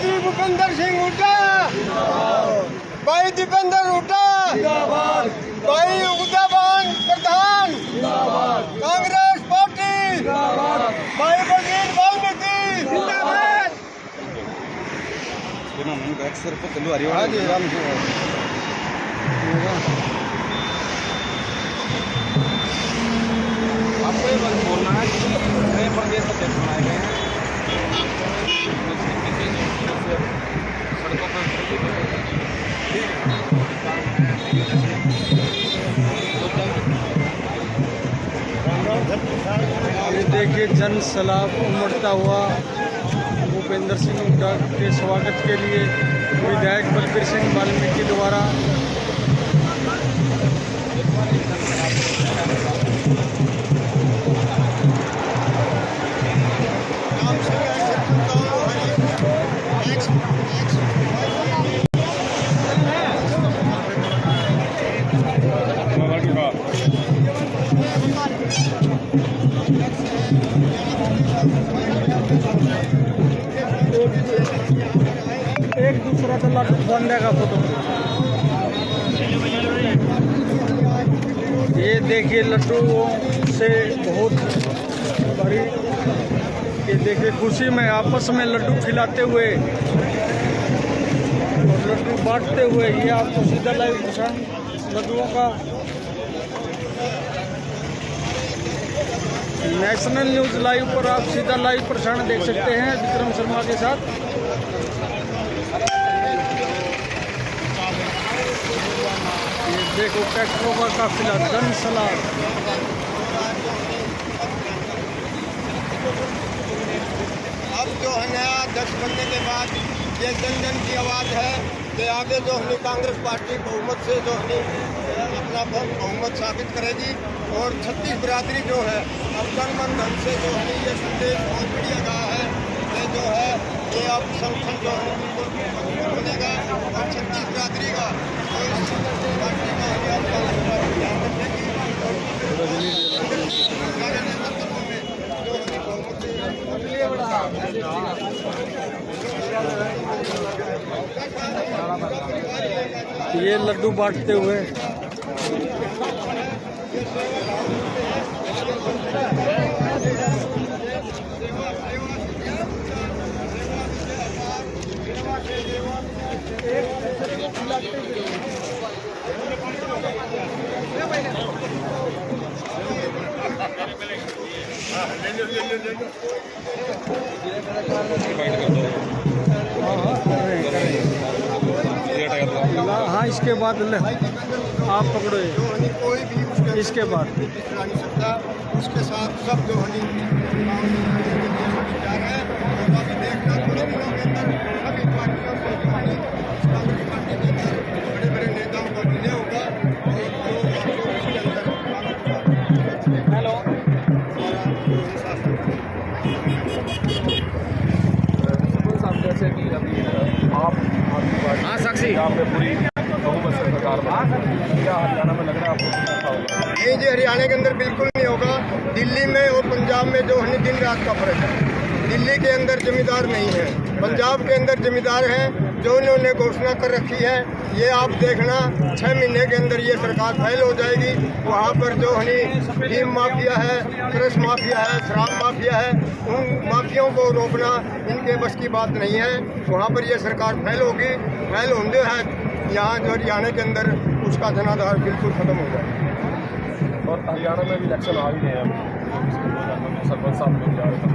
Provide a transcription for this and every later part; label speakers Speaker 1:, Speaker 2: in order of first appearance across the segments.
Speaker 1: भाई भूपेंद्र सिंह हुड्डा, भाई दीपेंद्र हुड्डा, भाई उदयभान प्रधान, कांग्रेस पार्टी, भाई बघेल वाल्मीकि जिंदाबाद।
Speaker 2: आपको ये बात बोलना है कि नए प्रदेश अध्यक्ष बनाए गए हैं, सड़कों पर
Speaker 3: ये देखिए जन सैलाब उमड़ता हुआ भूपेंद्र सिंह हुड्डा के स्वागत के लिए विधायक बलबीर सिंह वाल्मीकि द्वारा एक दूसरा तो लड्डू बंदे का फोटो। ये देखिए लड्डुओं से बहुत बड़ी, ये देखिए खुशी में आपस में लड्डू खिलाते हुए और लड्डू बांटते हुए, ये आपको सीधा लाइव प्रसारण लड्डुओं का नेशनल न्यूज़ लाइव पर आप सीधा लाइव प्रसारण देख सकते हैं विक्रम शर्मा के साथ। ये देखो ट्रैक्टरों का काफिला जन सैलाब।
Speaker 1: अब जो है नया अध्यक्ष बनने के बाद ये जन जन की आवाज़ है कि आगे जो है कांग्रेस पार्टी बहुमत से जो है अपना बहुमत साबित करेगी और 36 बिरादरी जो है अब तन मन धन से जो है ये संदेश बहुत बढ़िया कहा है कि जो है ये अब संगठन जो है बिल्कुल बनेगा और 36 बिरादरी का पार्टी का कांग्रेस पार्टी ध्यान रखेगी
Speaker 3: ये लड्डू बांटते हुए हाँ, इसके बाद ले आप पकड़ो ये,
Speaker 1: कोई भी
Speaker 3: इसके बाद
Speaker 1: नहीं सकता उसके साथ सब जो है विचार है और अभी देखना थोड़े दिनों के अंदर सभी पार्टियों से कांग्रेस पार्टी के अंदर बड़े बड़े नेताओं को मिले होगा और इसके अंदर
Speaker 2: हेलो साहब, जैसे कि अभी आप
Speaker 3: हाँ साक्षी
Speaker 2: यहाँ पे पूरी बहुमत से सरकार क्या हरियाणा में लग रहा है आपको?
Speaker 1: ये जी हरियाणा के अंदर बिल्कुल नहीं होगा। दिल्ली में और पंजाब में जो है दिन रात का फर्क है। दिल्ली के अंदर जमींदार नहीं है, पंजाब के अंदर जमींदार हैं जो उन्होंने घोषणा कर रखी है। ये आप देखना 6 महीने के अंदर ये सरकार फैल हो जाएगी। वहाँ पर जो है भीम माफिया है, क्रश माफिया है, शराब माफिया है, उन माफियाओं को रोकना इनके बस की बात नहीं है। वहाँ पर ये सरकार फैल होगी, फैल होने है यहाँ जो हरियाणा के अंदर उसका धनाधार बिल्कुल खत्म हो जाएगा।
Speaker 2: और हरियाणा में भी इलेक्शन आ ही गए हैं, सरपंच साहब मिल जा रहे हैं,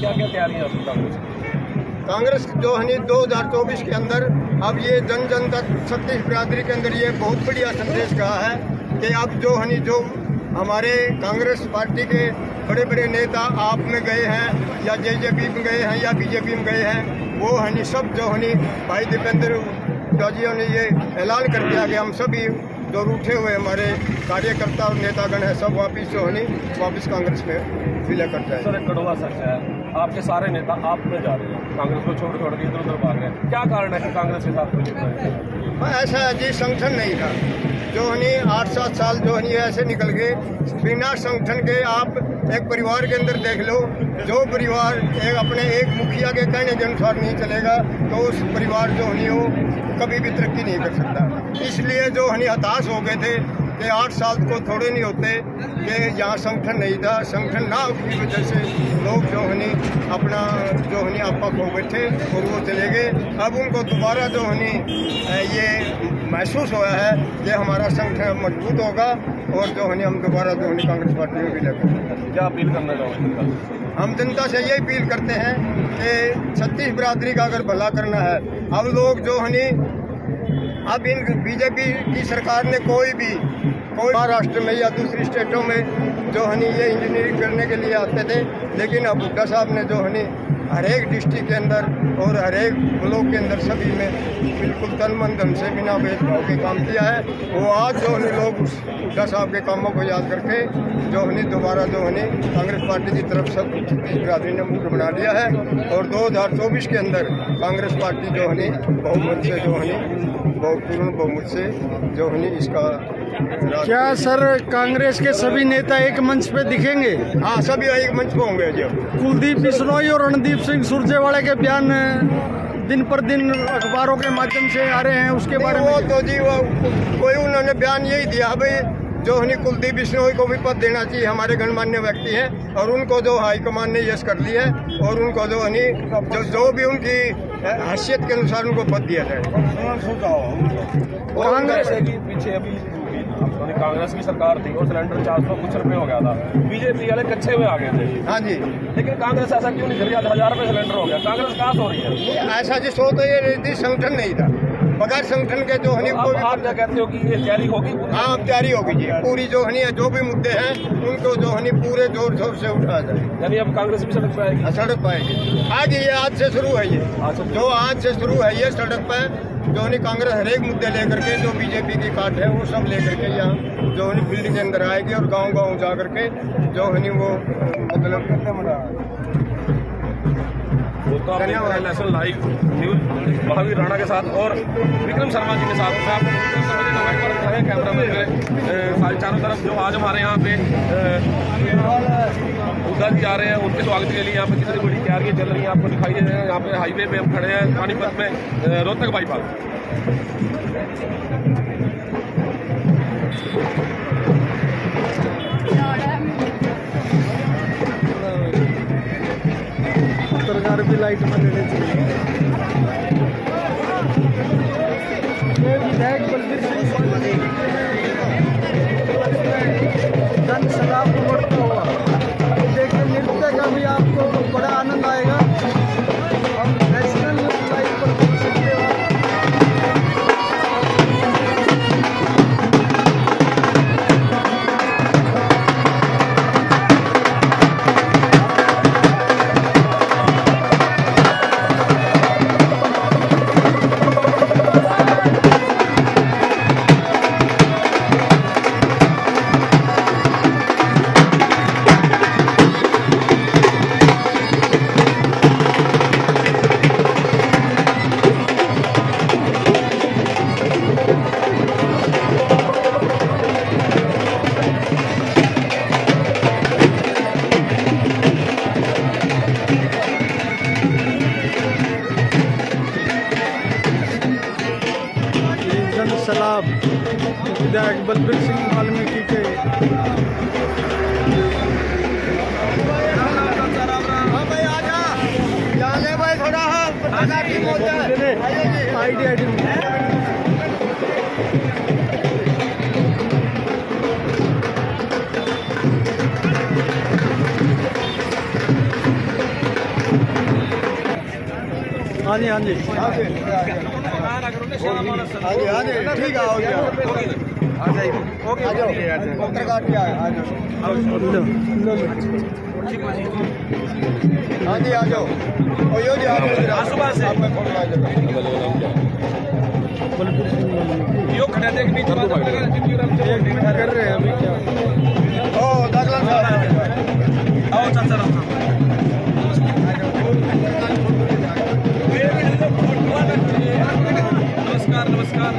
Speaker 2: क्या क्या तैयारियाँ हैं कांग्रेस की?
Speaker 1: कांग्रेस जो है 2024 के अंदर अब ये जन जन तक 36 बिरादरी के अंदर ये बहुत बढ़िया संदेश कहा है कि अब जो है जो हमारे कांग्रेस पार्टी के बड़े बड़े नेता आप में गए हैं या जेजेपी में गए हैं या बीजेपी में गए हैं, वो है सब जो है भाई दीपेंद्र हुड्डा ने ये ऐलान कर दिया कि हम सभी जो रूठे हुए हमारे कार्यकर्ता और नेतागण हैं सब वापिस जो है वापस कांग्रेस में विलय कर जाए।
Speaker 2: सर, एक कड़वा सच है, आपके सारे नेता आप में जा रहे हैं, कांग्रेस को छोड़ छोड़ के इधर उधर भाग रहे हैं, क्या कारण है कि कांग्रेस के साथ कोई नेता है?
Speaker 1: ऐसा अजीब संगठन नहीं था। जो है 8-7 साल जो है ऐसे निकल गए बिना संगठन के। आप एक परिवार के अंदर देख लो, जो परिवार अपने एक मुखिया के कहने के अनुसार नहीं चलेगा तो उस परिवार जो है वो कभी भी तरक्की नहीं कर सकता। इसलिए जो है हताश हो गए थे कि 8 साल को थोड़े नहीं होते कि यहाँ संगठन नहीं था। संगठन ना की वजह से लोग जो है अपना जो है आपा खो बैठे और वो चले गए। अब उनको दोबारा जो है ये महसूस हुआ है कि हमारा संगठन मजबूत होगा और जो है हम दोबारा जो है कांग्रेस पार्टी में भी लगे।
Speaker 2: क्या अपील करना चाहोगे?
Speaker 1: हम जनता से यही अपील करते हैं कि छत्तीस बिरादरी का अगर भला करना है, अब लोग जो है अब इन बीजेपी की सरकार ने कोई महाराष्ट्र में या दूसरी स्टेटों में जो है ये इंजीनियरिंग करने के लिए आते थे, लेकिन अब हुड्डा साहब ने जो है हर एक डिस्ट्रिक्ट के अंदर और हर एक ब्लॉक के अंदर सभी में बिल्कुल तन मन धन से बिना भेदभाव के काम किया है। वो आज जो है लोग उस हुड्डा साहब के कामों को याद करके जो है दोबारा जो है कांग्रेस पार्टी की तरफ सब छत्तीस बिरादरी ने मुख्य बना लिया है और 2024 के अंदर कांग्रेस पार्टी जो है बहुमत से जो है पूर्ण बहुमत से जो है इसका।
Speaker 3: क्या सर कांग्रेस के सभी नेता एक मंच पे दिखेंगे?
Speaker 1: हाँ, सभी एक मंच पे होंगे। जो
Speaker 3: कुलदीप बिश्नोई और रणदीप सिंह सुरजेवाला के बयान दिन पर दिन अखबारों के माध्यम से आ रहे हैं, उसके बारे में
Speaker 1: वो तो जी वो कोई उन्होंने बयान यही दिया भाई जो है कुलदीप बिश्नोई को भी पद देना चाहिए, हमारे गणमान्य व्यक्ति हैं और उनको जो हाईकमान ने यश कर लिया है और उनको जो है जो भी उनकी हैसियत के अनुसार उनको पद दिया जाए।
Speaker 2: कांग्रेस की पीछे अभी कांग्रेस की सरकार थी और सिलेंडर 400 कुछ रुपए हो गया था, बीजेपी वाले कच्चे हुए आ गए थे।
Speaker 1: हाँ जी,
Speaker 2: लेकिन कांग्रेस ऐसा क्यों नहीं कर रही? 1000 रुपए सिलेंडर हो गया, कांग्रेस कहाँ सो रही है?
Speaker 1: ऐसा जिस हो तो ये संगठन नहीं था, बगैर संगठन के जो है
Speaker 2: आप क्या कहते हो कि ये तैयारी होगी?
Speaker 1: हाँ, अब तैयारी होगी जी पूरी जो है जो भी मुद्दे हैं उनको जो है पूरे जोर शोर से उठाया जाए।
Speaker 2: यानी अब कांग्रेस भी सड़क पे आएगी?
Speaker 1: सड़क पाएगी आज ये आज से शुरू है, ये जो आज से शुरू है ये सड़क पर जो है कांग्रेस हर एक मुद्दे लेकर के जो बीजेपी की काट है वो सब लेकर के यहाँ जो है फील्ड के अंदर आएगी और गांव-गांव जा करके जो है वो मतलब
Speaker 2: national live news Mahavir Rana के साथ और विक्रम शर्मा जी के साथ मैं आपको विक्रम शर्मा जी का कैमरा में सारे चारों तरफ जो आज हमारे यहाँ पे हुड्डा जी आ रहे हैं उनके स्वागत के लिए यहाँ पे कितनी बड़ी तैयारियां चल रही हैं आपको दिखाई दे रहे हैं। यहाँ पे हाईवे पे हम खड़े हैं पानीपत में रोहतक बाईपास।
Speaker 3: सरकार भी लाइट में लेने चाहिए। विधायक बलबीर सिंह जन सलाह उमड़ता हुआ देखिए, नृत्य का भी आपको बड़ा आनंद आएगा। हम नेशनल लाइव पर देख सकते हो। सलाब विधायक बलबीर सिंह वाल्मीकि के भाई थोड़ा आईडी हाँ जी हाँ जी
Speaker 1: हाँ जी ठीक है, आ जाइए पत्रकार क्या है, हाँ जी आ जाओ जी आ सुबह से
Speaker 2: यो खड़े थे बीच में
Speaker 3: कर रहे हैं अभी क्या।
Speaker 1: ओ दाखला साहब
Speaker 2: आओ चाचा नमस्कार नमस्कार।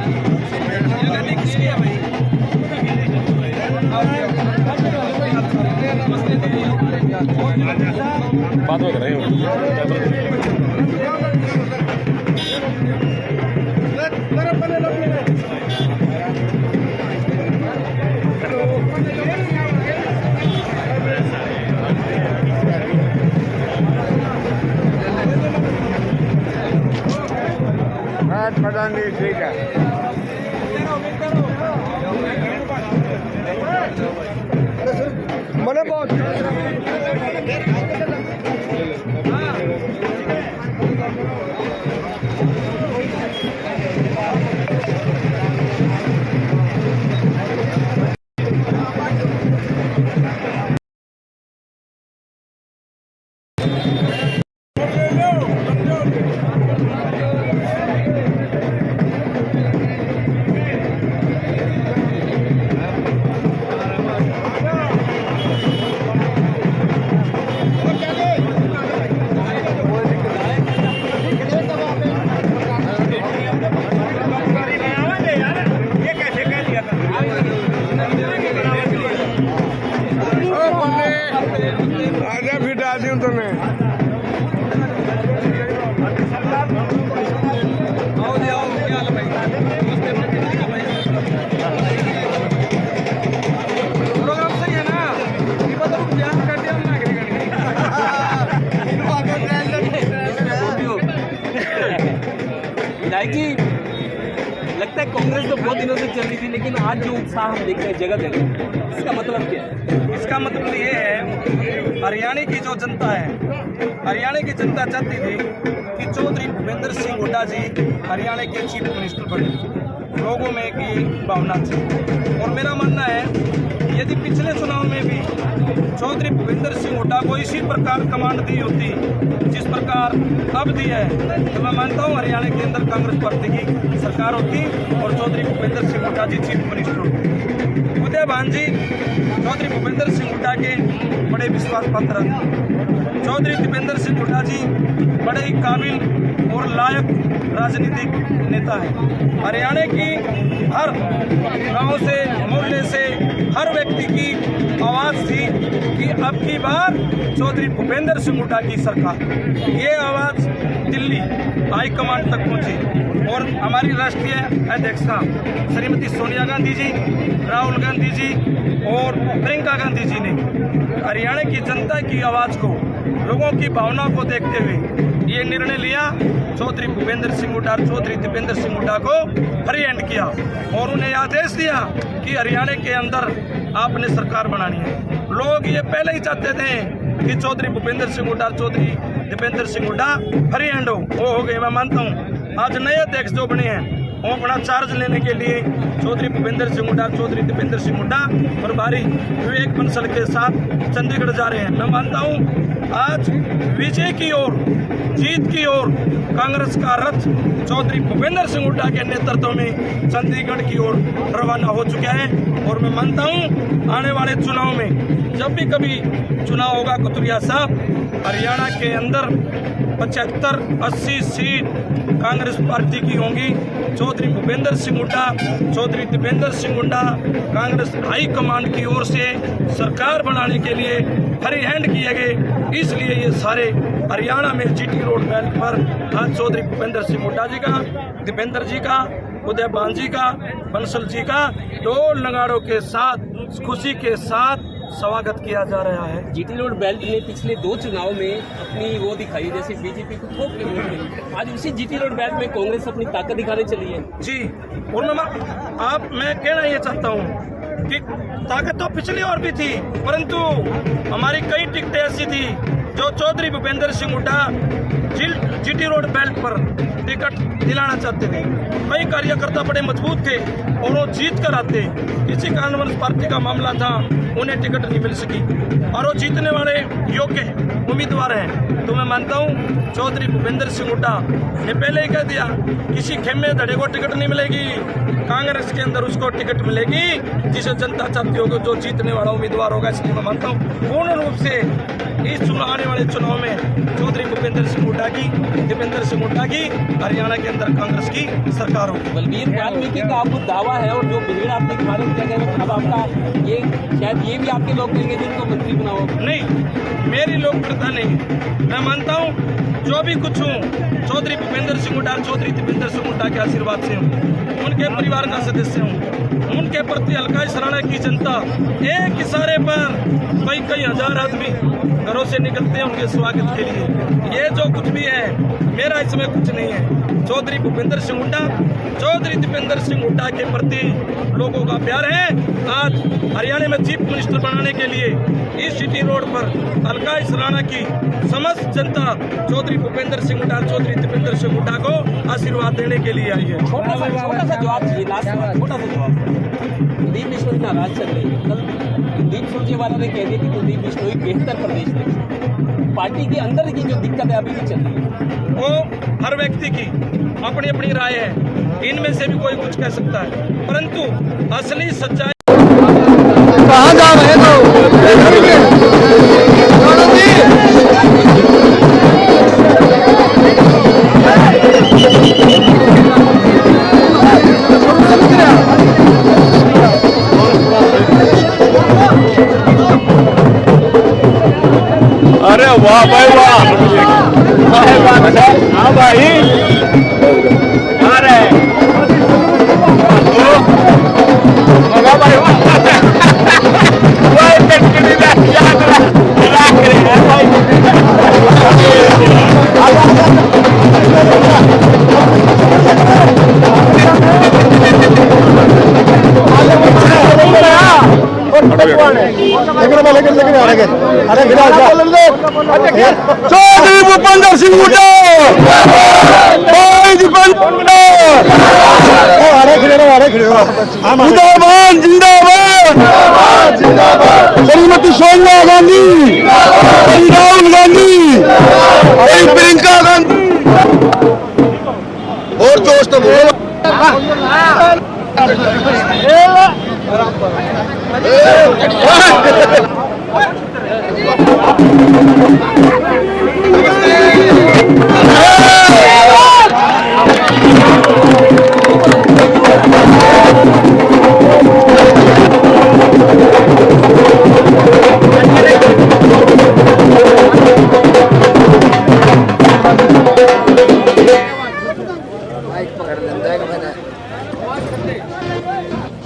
Speaker 2: बाद में कर रहे हो।
Speaker 1: प्रधान जी ठीक है। मैंने बहुत आजा फिर डाल दूं तुम्हें।
Speaker 3: प्रोग्राम सही है ना? ये बता दो ध्यान कर दिया हमने
Speaker 4: विधायक लगता है कांग्रेस तो बहुत दिनों से चल रही थी, लेकिन आज जो उत्साह हम देख रहे हैं जगह जगह, इसका मतलब क्या है?
Speaker 3: इसका मतलब ये है, हरियाणा की जो जनता है, हरियाणा की जनता चाहती थी कि चौधरी भूपेंद्र सिंह हुड्डा जी हरियाणा के चीफ मिनिस्टर बने। लोगों में एक ये भावना थी और मेरा मानना है यदि पिछले चुनाव में भी चौधरी भूपेंद्र सिंह हुड्डा को इसी प्रकार कमांड दी होती जिस प्रकार अब दी है, तो मैं मानता हूँ हरियाणा के अंदर कांग्रेस पार्टी की सरकार होती और चौधरी भूपेंद्र सिंह हुड्डा जी चीफ मिनिस्टर होते। उदय भान जी चौधरी भूपेंद्र सिंह हुड्डा के बड़े विश्वास पात्र हैं। चौधरी दीपेंद्र सिंह हुड्डा जी बड़े ही काबिल और लायक राजनीतिक नेता हैं। हरियाणा की हर गांव से, मोहल्ले से हर व्यक्ति की आवाज़ थी कि अब की बार चौधरी भूपेंद्र सिंह हुड्डा की सरकार। ये आवाज़ दिल्ली हाईकमान तक पहुंची और हमारी राष्ट्रीय अध्यक्षा श्रीमती सोनिया गांधी जी, राहुल गांधी जी और प्रियंका गांधी जी ने हरियाणा की जनता की आवाज़ को, लोगों की भावना को देखते हुए ये निर्णय लिया, चौधरी भूपेंद्र सिंह हुड्डा, चौधरी दीपेंद्र सिंह हुड्डा को फ्री हैंड किया और उन्हें आदेश दिया कि हरियाणा के अंदर आपने सरकार बनानी है। लोग ये पहले ही चाहते थे कि चौधरी भूपेंद्र सिंह हुड्डा, चौधरी दीपेंद्र सिंह हुड्डा फ्री हैंड हो गए। मैं मानता हूँ आज नए अध्यक्ष जो बने हैं वो अपना चार्ज लेने के लिए चौधरी भूपेंद्र सिंह हुड्डा, चौधरी दीपेंद्र सिंह हुड्डा प्रभारी विवेक बंसल के साथ चंडीगढ़ जा रहे हैं। मैं मानता हूँ आज विजय की ओर, जीत की ओर कांग्रेस का रथ चौधरी भूपेंद्र सिंह हुड्डा के नेतृत्व में चंडीगढ़ की ओर रवाना हो चुका है और मैं मानता हूँ आने वाले चुनाव में जब भी कभी चुनाव होगा कुतुबिया साहब, हरियाणा के अंदर 75-80 सीट कांग्रेस पार्टी की होंगी। चौधरी भूपेंद्र सिंह हुड्डा, चौधरी दीपेंद्र सिंह हुड्डा कांग्रेस हाई कमांड की ओर से सरकार बनाने के लिए फ्री हैंड किए गए। इसलिए ये सारे हरियाणा में जीटी रोड बेल्ट पर आज चौधरी भूपेंद्र सिंह हुड्डा जी का, दीपेंद्र जी का, उदय भान जी का, बंसल जी का ढोल नगाड़ों के साथ, खुशी के साथ स्वागत किया जा रहा है।
Speaker 4: जीटी रोड बेल्ट ने पिछले 2 चुनाव में अपनी वो दिखाई, जैसे बीजेपी को थोक के वोट मिली। आज उसी जीटी रोड बेल्ट में कांग्रेस अपनी ताकत दिखाने चली है।
Speaker 3: जी, और मैं कहना ये चाहता हूँ कि ताकत तो पिछली और भी थी, परंतु हमारी कई टिकटें ऐसी थी जो Chaudhary Bhupendra Singh Hooda GT road belt पर टिकट दिलाना चाहते थे। कई कार्यकर्ता बड़े मजबूत थे और वो जीत कर आते। किसी कारणवश पार्टी का मामला था, उन्हें टिकट नहीं मिल सकी और वो जीतने वाले योग्य उम्मीदवार हैं। तो मैं मानता हूँ चौधरी भूपेंद्र सिंह हुड्डा ने पहले ही कह दिया, किसी खेमे धड़े को टिकट नहीं मिलेगी, कांग्रेस के अंदर उसको टिकट मिलेगी जिसे जनता चाहती होगी, जो जीतने वाला उम्मीदवार होगा। इसलिए मैं मानता हूँ पूर्ण रूप से इस आने वाले चुनाव में चौधरी भूपेंद्र सिंह हुड्डा की, दीपेंद्र सिंह हुड्डा की हरियाणा के अंदर कांग्रेस की सरकार होगी।
Speaker 4: बलबीर वाल्मीकि का आपको दावा है और जो बिगड़ आपने खारिज किया गया, अब आपका ये शायद ये भी आपके लोग कहेंगे जिनको मंत्री बनाओ।
Speaker 3: नहीं, मेरी लोकप्रियता नहीं। मैं मानता हूँ जो भी कुछ हूँ चौधरी भूपेंद्र सिंह हुड्डा, चौधरी दीपेंद्र सिंह हुड्डा के आशीर्वाद से हूँ, उनके परिवार का सदस्य हूँ। उनके प्रति अलकाई सराना की जनता एक इशारे पर कई हजार आदमी घरों से निकलते हैं उनके स्वागत के लिए। ये जो कुछ भी है मेरा इसमें कुछ नहीं है। चौधरी भूपेंद्र सिंह हुड्डा, चौधरी दीपेंद्र सिंह हुड्डा के प्रति लोगों का प्यार है। आज हरियाणा में चीफ मिनिस्टर बनाने के लिए इस सिटी रोड पर अलकाई सराना की समस्त जनता चौधरी भूपेंद्र सिंह हुड्डा, चौधरी दीपेंद्र सिंह हुड्डा को आशीर्वाद देने के लिए आई है।
Speaker 4: छोटा सा जवाब चाहिए, लास्ट सवाल, छोटा सा जवाब। कुलदीप बिश्नोई नाराज चल रही है। कल कुलदीप सुरजेवाला ने कह दिया कि कुलदीप बिश्नोई बेहतर प्रदेश में, पार्टी के अंदर की जो दिक्कत है अभी भी चल रही है।
Speaker 3: वो हर व्यक्ति की अपनी अपनी राय है, इनमें से भी कोई कुछ कह सकता है, परंतु असली सच्चाई
Speaker 1: कहाँ जा रहे
Speaker 5: अरे वाह भाई वाह, हाँ भाई, अरे चौधरी भूपेंद्र सिंह हुड्डा, जिंदाबाद जिंदाबाद, श्रीमती सोनिया गांधी, राहुल गांधी, प्रियंका गांधी, और जोश तो बोलो।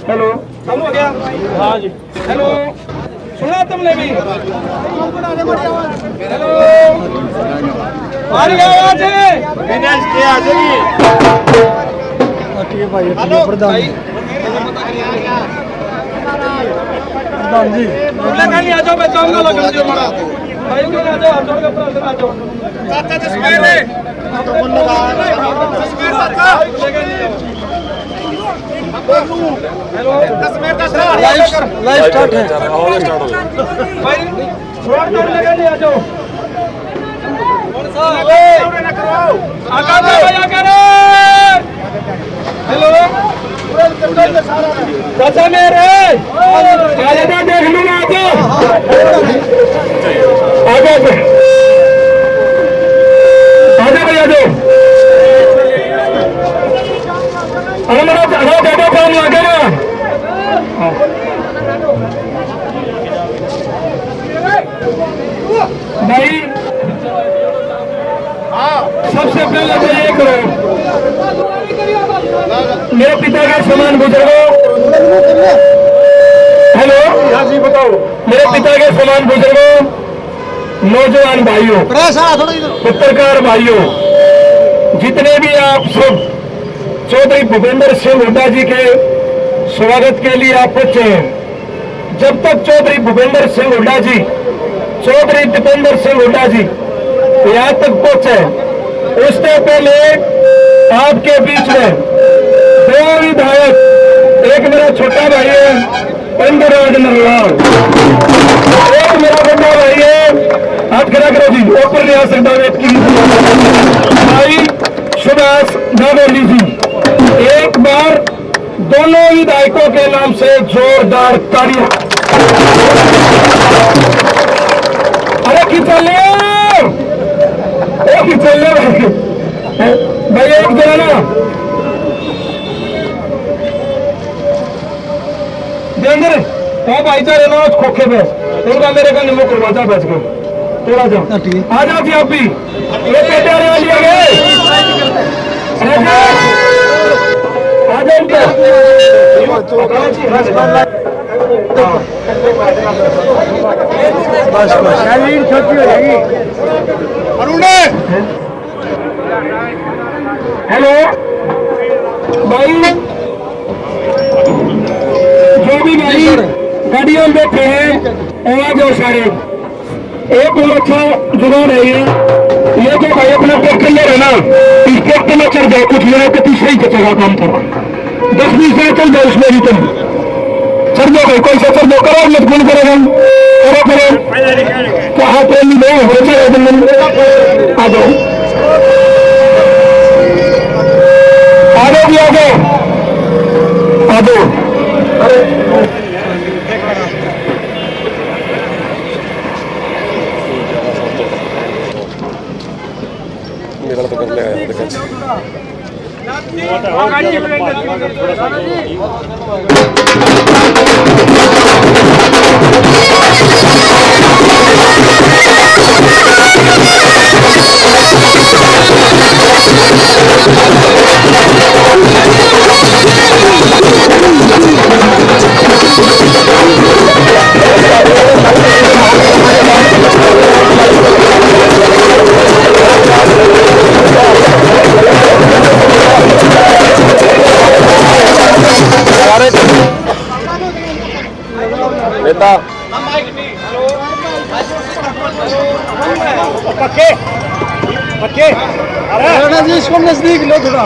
Speaker 3: हेलो, चालू हो गया? हाँ जी। हेलो, सुना तुमने भी? हेलो, आ रही आवाज है? हेलो भाई, प्रधान जी, आ जाओ, मैं जाऊंगा लगन जी हमारा भाई को आ जाओ, जोड़ के ऊपर आ जाओ। चाचा तस्वीर है, तस्वीर चाचा हेलो, लाइव स्टार्ट है भाई, छोड़ दो लगा नहीं, आ जाओ। आका भाई आका रे, हेलो चाचा मेरे आजा देख लो ना, आजा आजा भाई आजा, हमारा ज्यादा काम लगे ना भाई। सबसे पहले तो ये करो, मेरे पिता के समान बुजुर्गों, हेलो जी बताओ, मेरे पिता के समान बुजुर्गों, नौजवान भाइयों, पत्रकार भाइयों, जितने भी आप सब चौधरी भूपेंद्र सिंह हुड्डा जी के स्वागत के लिए आप पहुंचे हैं। जब तक चौधरी भूपेंद्र सिंह हुड्डा जी, चौधरी दीपेंद्र सिंह हुड्डा जी यहाँ तक पहुंचे, उससे पहले आपके बीच में दो विधायक, एक मेरा छोटा भाई है पंद्राज नरलाल, एक मेरा बड़ा भाई है, हाथ खड़ा करो जी, ऊपर नहीं आ सकता, भाई सुभाष नागोली जी। एक बार दोनों विधायकों के नाम से जोरदार तालियां।
Speaker 6: अरे खिंचल भाई एक जरा ना देंगे वो भाईचारे ना खोखे में उनका मेरे का निमो करवा जा बच गए थोड़ा जाओ आ जाओ जी आप भी ये पेटे वाली आ गए आ जाओ क्या बस बस छोटी हो जाएगी अरुण हेलो भाई जो भी भाई गाड़ियों में बैठे हैं आ जाओ सारे एक और अच्छा जुगाड़ है ये जो भाई अपना ट्रैक्टर ले रहे ना इस ट्रैक्टर में चढ़ जाओ कुछ मिनट तो तीसरा ही बचेगा काम करो 10-20 मिनट चल जाओ उसमें भी तुम चढ़ जाओ भाई कोई सा चढ़ जाओ करो मत गुण करो क्या हाथ रैली नहीं हो जाए आ जाओ भी आ जाओ आ जाओ
Speaker 2: निकल तो कर ले नेता
Speaker 6: पक्के पक्के अरे जी इसको नजदीक लो थोड़ा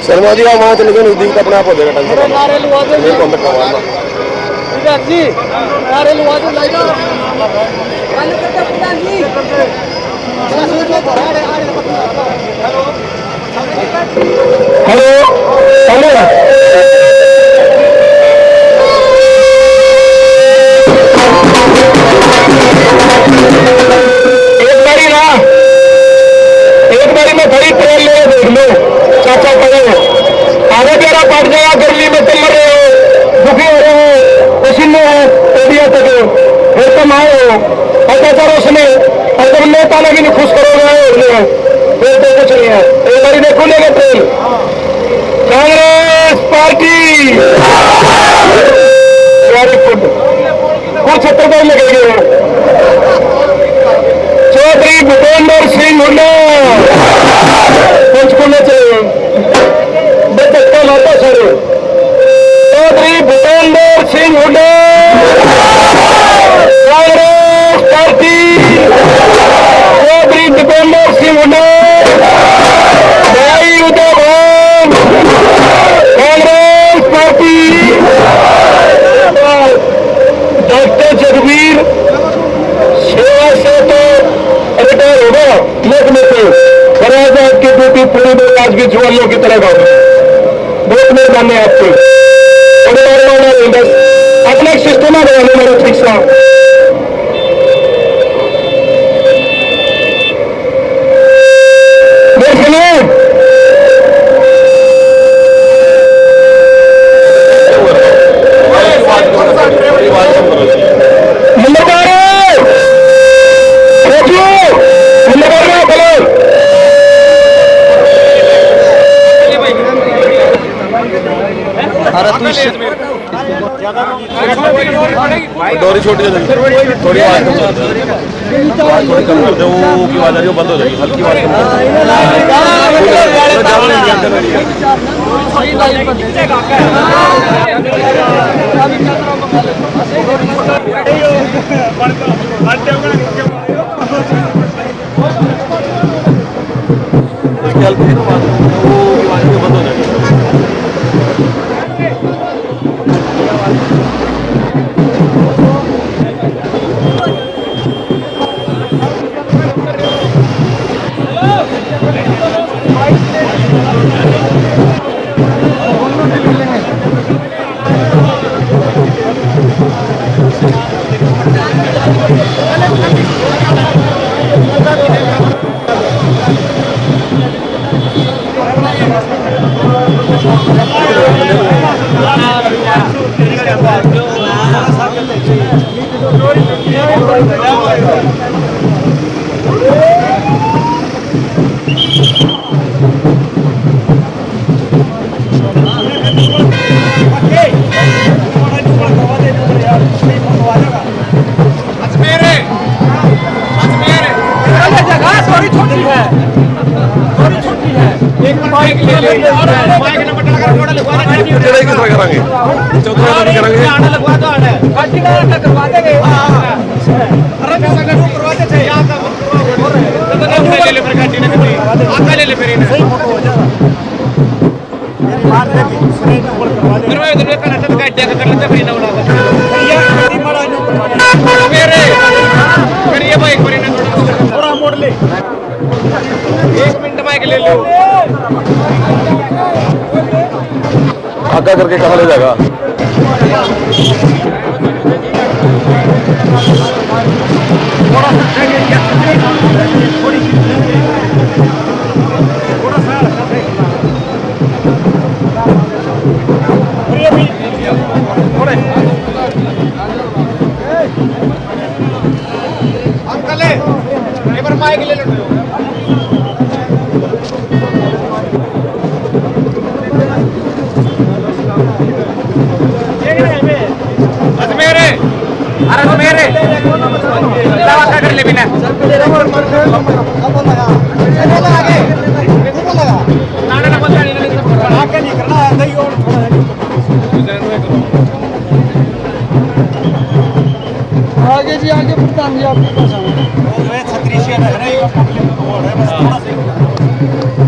Speaker 2: शर्मा जी आप वहाँ चले गए नजदीक अपने आप हो जाएगा टेंशन
Speaker 6: नारे लुआ दो
Speaker 2: मेरे को अंदर करवाना
Speaker 6: जी नारे लुआ दो लाइट हेलो हेलो एक बारी में बड़ी ट्रेन ले देख लो चाचा पड़े आगे तेरा पड़ जाएगा गर्मी में तुम मर रहे हो दुखी हो रहे हो पसीने हो एरिया तक फिर तुम आए हो अत्याचार उसने और तुम नेता ने भी नहीं खुश करोगे फिर तो कुछ नहीं है एक बारी देखो लेगा train Congress party very good कुछ 76 लगेंगे चौधरी भूपेंद्र सिंह हुड्डा पंचकुला चले धक्का माता सर चौधरी भूपेंद्र सिंह हुड्डा कांग्रेस पार्टी चौधरी भूपेंद्र सिंह हुड्डा भाई उदय भान कांग्रेस पार्टी डॉक्टर जगवीर सेवा से तो रिटायर होगा महकमे से और आज आपकी ड्यूटी पूरी में राजगीर वालों की तरह होगी बहुत मेहरबानी आपकी बस अपना एक सिस्टम आ गया मेरा ठीक सा
Speaker 2: डोरी छोटी थोड़ी आवाज थोड़ी कम कर दो वो की आवाज आ रही है बंद हो जाएगी हल्की आवाज हल्की वो आवाज बंद हो जाएगी
Speaker 5: आगा करके कहाँ ले जाएगा?
Speaker 6: आगे जी आगे प्रधान जी आपके पास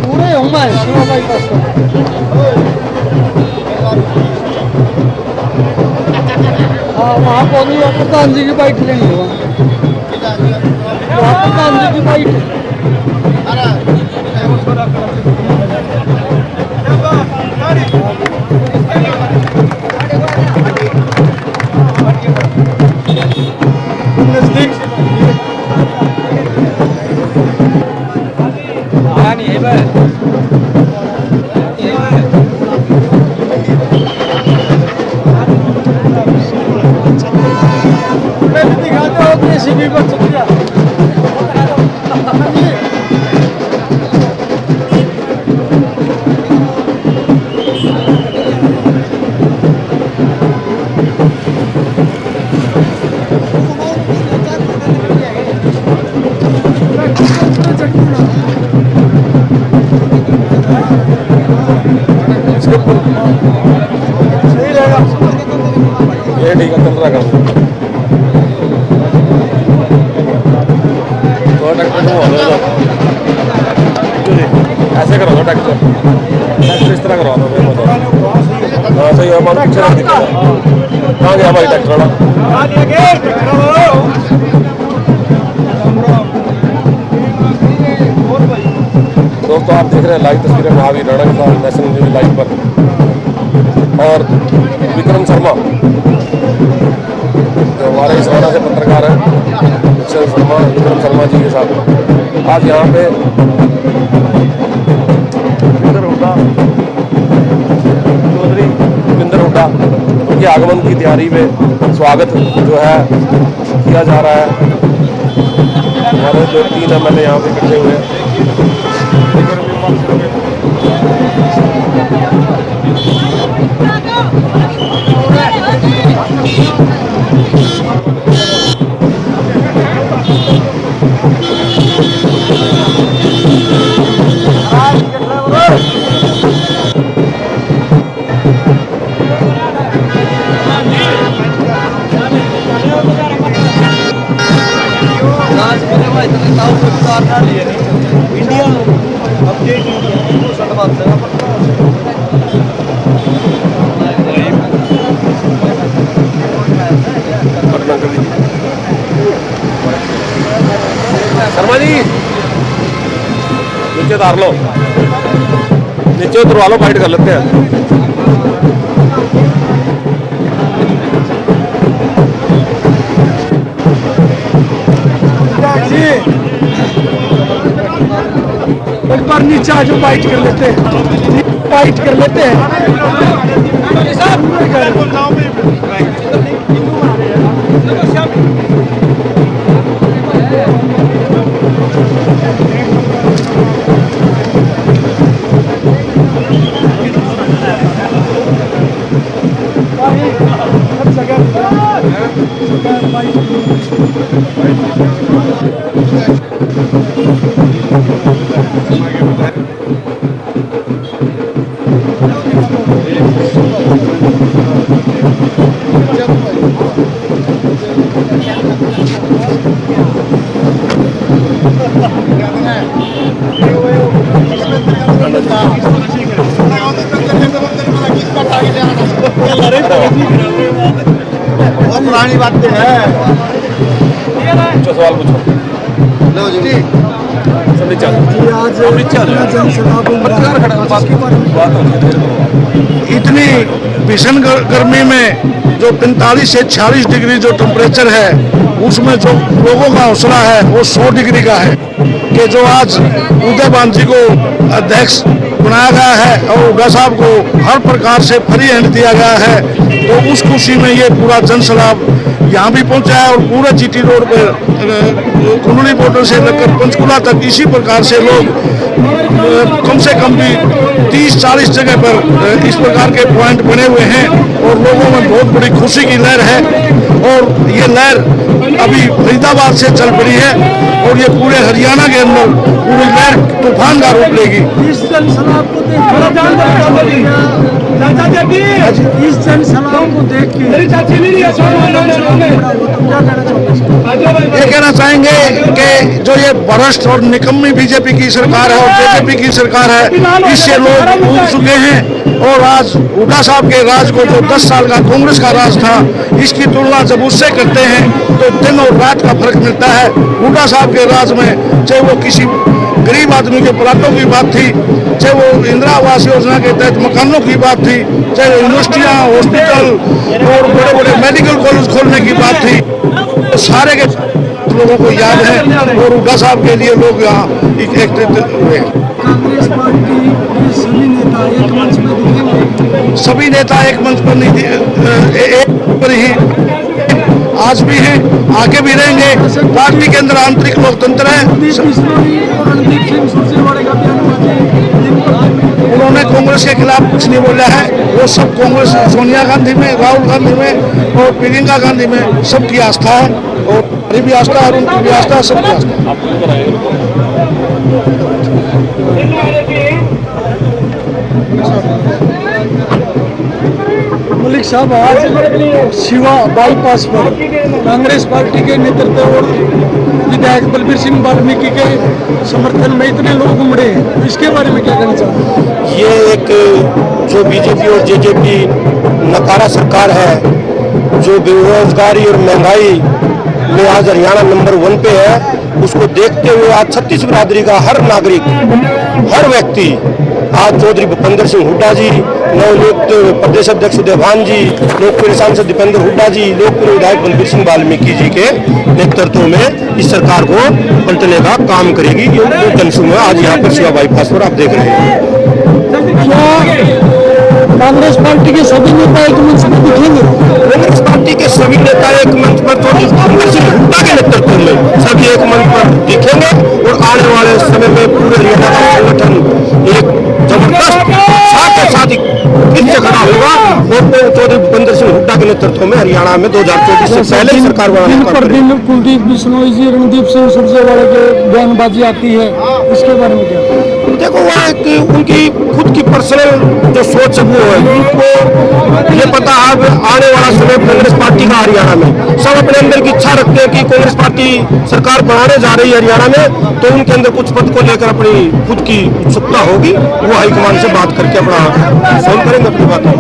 Speaker 6: पूरे हम है शिवा भाई पास हाँ वहाँ पहुँची प्रधान जी की बाइट लेनी होगा वहाँ प्रधान जी की बाइट ये ठीक है चल रहा काम तो ट्रैक्टर को ऐसे करो तो ट्रैक्टर इस तरह करवा दो हाँ सही है बहुत पीछे रख दिया कहाँ गया भाई ट्रैक्टर वाला दोस्तों आप देख रहे हैं लाइव तस्वीरें महावीर राणा के साथ नेशनल न्यूज लाइव पर और विक्रम शर्मा जो हमारे इस वाला से पत्रकार हैं विक्रम शर्मा जी के साथ आज यहाँ पे चौधरी भूपिंदर हुड्डा उनके आगमन की तैयारी में स्वागत जो है किया जा रहा है। हमारे 2-3 MLA यहाँ पे इकट्ठे हुए हैं। इंडिया अपडेट
Speaker 5: शर्मा जी नीचे उतार लो, नीचे उतरवा लो, फाइट कर लेते हैं।
Speaker 6: एक बार नीचे आ जाओ, फाइट कर लेते हैं, फाइट कर लेते हैं।
Speaker 1: पुरानी बातें हैं।
Speaker 5: पूछो, सवाल पूछो।
Speaker 1: लो जी
Speaker 5: सब नीचे आ जाओ। पत्रकार खड़ा है, बात होती है।
Speaker 6: इतनी भीषण गर्मी में जो 45 से 46 डिग्री जो टेम्परेचर है, उसमें जो लोगों का हौसला है वो 100 डिग्री का है कि जो आज उदयभान जी को अध्यक्ष बनाया गया है और हुड्डा साहब को हर प्रकार से फ्री हैंड दिया गया है, तो उस खुशी में ये पूरा जनसैलाब यहाँ भी पहुँचा है। और पूरे जीटी रोड पर कुंडली बॉर्डर से लेकर पंचकुला तक इसी प्रकार से लोग कम से कम भी 30-40 जगह पर इस प्रकार के पॉइंट बने हुए हैं और लोगों में बहुत बड़ी खुशी की लहर है। और ये लहर अभी फरीदाबाद से चल पड़ी है और ये पूरे हरियाणा के अंदर पूरी लहर तूफान का रूप लेगी।
Speaker 7: इस जनसैलाब को देख
Speaker 6: ये कहना चाहेंगे कि जो ये भ्रष्ट और निकम्मी बीजेपी की सरकार है और जेजेपी की सरकार है, इससे लोग ऊब चुके हैं। और आज हुड्डा साहब के राज को जो 10 साल का कांग्रेस का राज था, इसकी तुलना जब उससे करते हैं तो दिन और रात का फर्क मिलता है। हुड्डा साहब के राज में चाहे वो किसी गरीब आदमी के प्लाटों की बात थी, चाहे वो इंदिरा आवास योजना के तहत मकानों की बात थी, चाहे यूनिवर्सिटियाँ, हॉस्पिटल और बड़े बड़े मेडिकल कॉलेज खोलने की बात थी, तो सारे के लोगों को याद है। और हुड्डा साहब के लिए लोग यहाँ एकत्रित हुए।
Speaker 7: कांग्रेस पार्टी के सभी नेता एक मंच में दिखेंगे।
Speaker 6: सभी नेता एक मंच पर नहीं, एक पर ही आज भी हैं, आगे भी रहेंगे। पार्टी के अंदर आंतरिक लोकतंत्र है। उन्होंने कांग्रेस के खिलाफ कुछ नहीं बोला है, वो सब कांग्रेस सोनिया गांधी में, राहुल गांधी में और प्रियंका गांधी में सबकी आस्था है और हमारी भी आस्था है और उनकी भी आस्था है, सबकी आस्था
Speaker 7: मलिक साहब आज शिवा बाईपास पर कांग्रेस पार्टी के नेतृत्व और विधायक बलबीर सिंह वाल्मीकि के समर्थन में इतने लोग उमड़े हैं, इसके बारे में क्या कहना चाहते?
Speaker 8: ये एक जो बीजेपी और जेजेपी नकारा सरकार है, जो बेरोजगारी और महंगाई में आज हरियाणा नंबर 1 पे है, उसको देखते हुए आज छत्तीस बिरादरी का हर नागरिक, हर व्यक्ति आज चौधरी भूपेंद्र सिंह हुड्डा जी, नवनियुक्त प्रदेश अध्यक्ष उदयभान जी, लोकप्रिय सांसद दीपेंद्र हुड्डा जी, लोकप्रिय विधायक बलबीर सिंह वाल्मीकि जी के नेतृत्व में इस सरकार को पलटने का काम करेगी। ये जनसमूह आज यहाँ पर शिवा बाईपास पर आप देख रहे हैं।
Speaker 7: कांग्रेस पार्टी के सभी नेता एक मंच में दिखेंगे।
Speaker 8: कांग्रेस पार्टी के सभी नेता एक मंच पर चौधरी भूपेंद्र सिंह हुड्डा के नेतृत्व में सभी एक मंच पर दिखेंगे और आने वाले समय में पूरे हरियाणा का संगठन एक जबरदस्त साथ फिर खड़ा होगा और चौधरी भूपेंद्र सिंह हुड्डा के नेतृत्व में हरियाणा में 2024 से पहले ही सरकार
Speaker 7: दिन पर दिन कुलदीप बिश्नोई जी, रणदीप सिंह सुरजेवाला के बयानबाजी आती है, इसके बारे में क्या?
Speaker 8: देखो वहाँ उनकी खुद की पर्सनल जो सोच है वो है, उनको ये पता है आने वाला समय कांग्रेस पार्टी का हरियाणा में सब अपने अंदर की इच्छा रखते हैं कि कांग्रेस पार्टी सरकार बनाने जा रही है हरियाणा में, तो उनके अंदर कुछ पद को लेकर अपनी खुद की उत्सुकता होगी, वो हाईकमान से बात करके अपना सोल्व करेंगे अपनी बातों।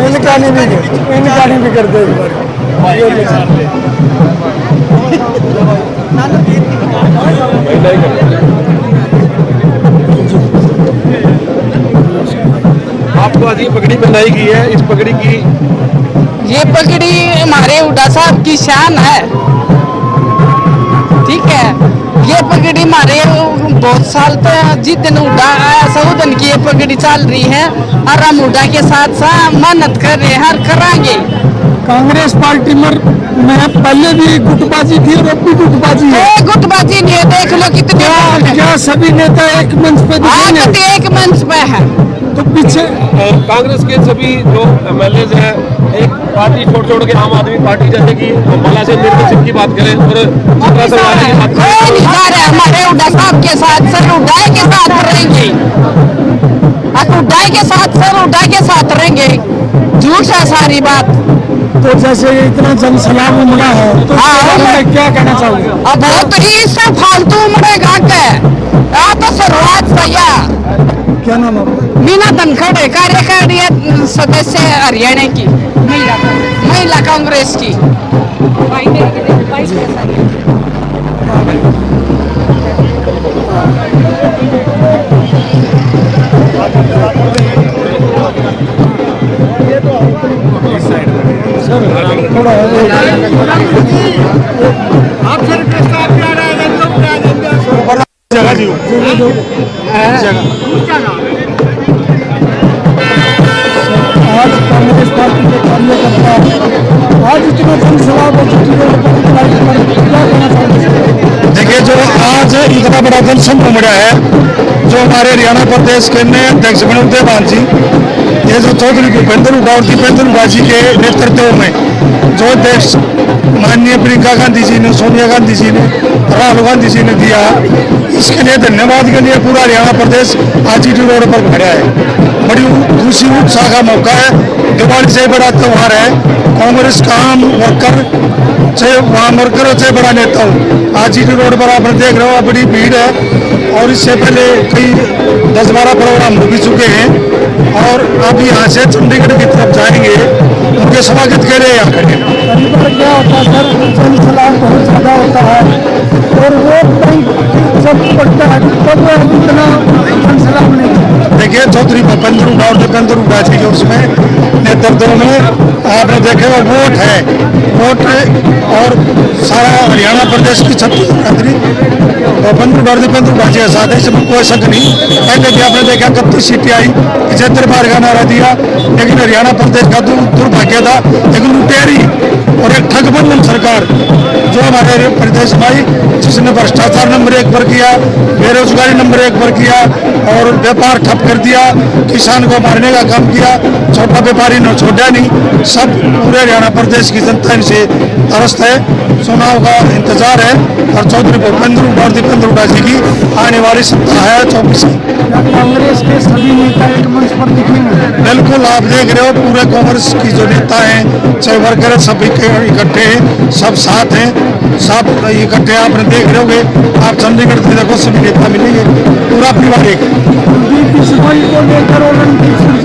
Speaker 7: इनकानी भी कर दे
Speaker 5: आपको आज ये पगड़ी बनाई गई है, इस पगड़ी की
Speaker 9: ये पगड़ी हमारे हुड्डा साहब की शान है, ठीक है। ये पगड़ी हमारे बहुत साल तक जिस दिन हुड्डा आया सऊदन की ये पगड़ी चल रही है और हम हुड्डा के साथ साथ मेहनत कर रहे हैं, हर कराएंगे।
Speaker 7: कांग्रेस पार्टी में पहले भी गुटबाजी थी और अब भी गुटबाजी है।
Speaker 9: गुटबाजी नहीं है, देख लो कितने
Speaker 7: क्या सभी नेता एक मंच पे दिखेंगे?
Speaker 9: एक मंच पे है।
Speaker 7: तो पीछे
Speaker 5: कांग्रेस के सभी जो एमएलए हैं एक पार्टी छोड़ के आम आदमी पार्टी जैसे कि मला से निर्वाचित की बात करें और छपरा समाज की बात
Speaker 9: कोई नहीं जा रहा है हमारे हुड्डा साहब के साथ, सर हुड्डा के साथ रहेंगे, हुड्डा के साथ, सर हुड्डा के साथ रहेंगे। झूठ है सारी बात।
Speaker 7: तो जैसे इतना जनसलाम उमड़ा है तो क्या कहना चाहोगे?
Speaker 9: अब बहुत ही इससे फालतू उमड़ेगा क्या तो शुरुआत सैया।
Speaker 7: क्या नाम है?
Speaker 9: मीना धनखड़ कार्यकारी सदस्य हरियाणा की, महिला कांग्रेस की।
Speaker 7: थोड़ा जगह जी आज कांग्रेस पार्टी के कार्यकर्ता आज इतना जनसभा क्या कहना चाहते? देखिए, जो आज इतना बड़ा जनसमूह उमड़ा है, जो हमारे हरियाणा प्रदेश के नए अध्यक्ष बने उदयभान जी, ये जो चौधरी भूपेंद्र हुड्डा और दीपेंद्र हुड्डा जी के नेतृत्व में जो देश माननीय प्रियंका गांधी जी ने, सोनिया गांधी जी ने, राहुल गांधी जी ने दिया, इसके लिए धन्यवाद के लिए पूरा हरियाणा प्रदेश आज जीटी रोड पर खड़ा है। बड़ी खुशी उत्साह का मौका है। दिवाली से बड़ा त्यौहार है। कांग्रेस का आम वर्कर चाहे वहाँ वर्कर हो चाहे बड़ा नेता हो, आज जीटी रोड पर आप देख रहे हो बड़ी भीड़ है। और इससे पहले कई 10-12 प्रोग्राम हो भी चुके हैं और अब यहाँ से चंडीगढ़ की तरफ जाएंगे, उनके स्वागत के लिए यहाँ खड़े। क्या होता है सर, जनसलाह बहुत ज़्यादा होता है और वोट बैंक सब पड़ता है, तब इतना जनसलाह नहीं। देखिए, चौधरी भूपेंद्र हुड्डा और दीपेंद्र हुड्डा जी के उसमें नेतृत्व में आपने देखे वो वोट है, वोट और सारा हरियाणा प्रदेश की 36 भूपेंद्र और दीपेंद्र हुड्डा जी साथ है, इसमें कोई शक नहीं। पहले भी आपने देखा 31 सीटें आई, 75 बार का नारा दिया, लेकिन हरियाणा प्रदेश का दुर्भाग्य था, एक लुटेरी और एक ठगबंधन सरकार जो हमारे प्रदेश में आई, जिसने भ्रष्टाचार नंबर 1 पर किया, बेरोजगारी नंबर 1 पर किया और व्यापार ठप कर दिया, किसान को मारने का काम किया, छोटा व्यापारी ने छोड़ा नहीं। सब पूरे हरियाणा प्रदेश की जनता इनसे त्रस्त है, चुनाव का इंतजार है और चौधरी भूपेंद्र और दीपेंद्र हुड्डा जी की आने वाली सत्ता है 24। कांग्रेस के सभी नेता एक मंच पर दिखेंगे? बिल्कुल, आप देख रहे हो पूरे कांग्रेस की जो नेता हैं चाहे वर्कर सब इकट्ठे हैं, सब साथ हैं, सब इकट्ठे आपने देख रहे होंगे। आप चंडीगढ़ से देखो सभी नेता मिलेंगे, पूरा परिवार एक को लेकर और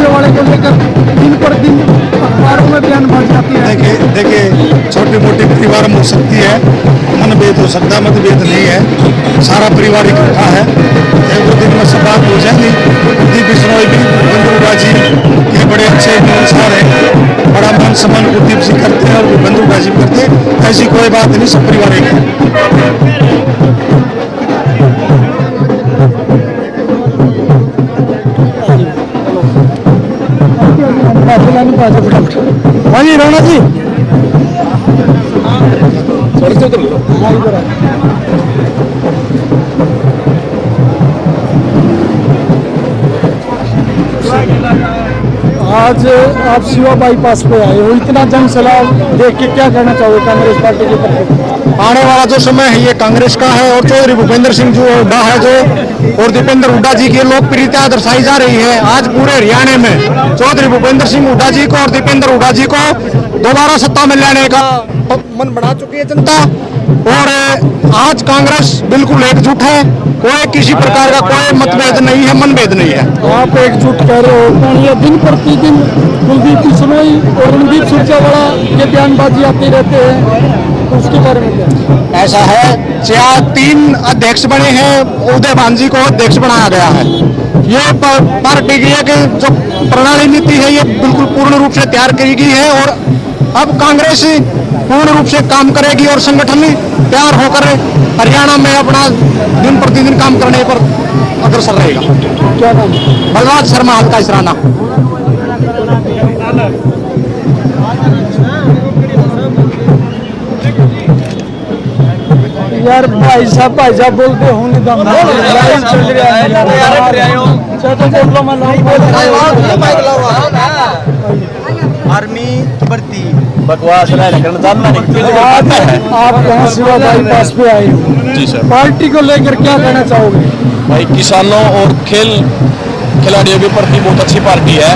Speaker 7: वाले को लेकर दिन पर दिन अखबारों में बयानबाजी आती है। देखिए छोटी मोटी परिवार में हो सकती है, मनभेद हो सकता है, मतभेद नहीं है, सारा परिवार इकट्ठा है। एक दो दिन में सब बात हो जाएंगी। कुलदीप बिश्नोई भी भूपेंद्र हुड्डा जी ये बड़े अच्छे इंसान हैं, बड़ा मान सम्मान कुलदीप जी करते हैं और भूपेंद्र हुड्डा जी करते हैं, ऐसी कोई बात नहीं, सब परिवार एक है। हाँ जी राणा जी, आज आप शिवा बाईपास पे आए हो, इतना जनसलाह देख के क्या कहना चाहोगे कांग्रेस पार्टी के तरफ? आने वाला जो समय है ये कांग्रेस का है और चौधरी भूपेंद्र सिंह जो हुड्डा है जो और दीपेंद्र हुड्डा जी की लोकप्रियता दर्शाई जा रही है। आज पूरे हरियाणा में चौधरी भूपेंद्र सिंह हुड्डा जी को और दीपेंद्र हुड्डा जी को दोबारा सत्ता में लाने का मन बना चुकी है जनता और आज कांग्रेस बिल्कुल एकजुट है, कोई किसी प्रकार का कोई मतभेद नहीं है, मनभेद नहीं है। आप एकजुट कह रहे हो, ये दिन प्रतिदिन कुलदीप बिश्नोई और रणदीप सुरजेवाला ये बयानबाजी आती रहते हैं, तो उसके बारे में क्या? ऐसा है, 3 अध्यक्ष बने हैं, उदयभान जी को अध्यक्ष बनाया गया है। ये पार्टी की एक जो प्रणाली नीति है ये बिल्कुल पूर्ण रूप से तैयार की गई है और अब कांग्रेस पूर्ण रूप से काम करेगी और संगठन तैयार होकर हरियाणा में अपना दिन प्रतिदिन काम करने पर अग्रसर रहेगा। क्या नाम? बलराज शर्मा, हल्का इसराना। यार भाई साहब बोलते होंगे दम लाइन चल रहा है तो बोल लो मैं
Speaker 1: आर्मी भर्ती
Speaker 8: बकवास है
Speaker 7: आप कहाँ शिवा बाईपास पे आए हो?
Speaker 8: जी सर।
Speaker 7: पार्टी को लेकर क्या कहना चाहोगे?
Speaker 8: भाई किसानों और खिलाड़ियों के प्रति बहुत अच्छी पार्टी है।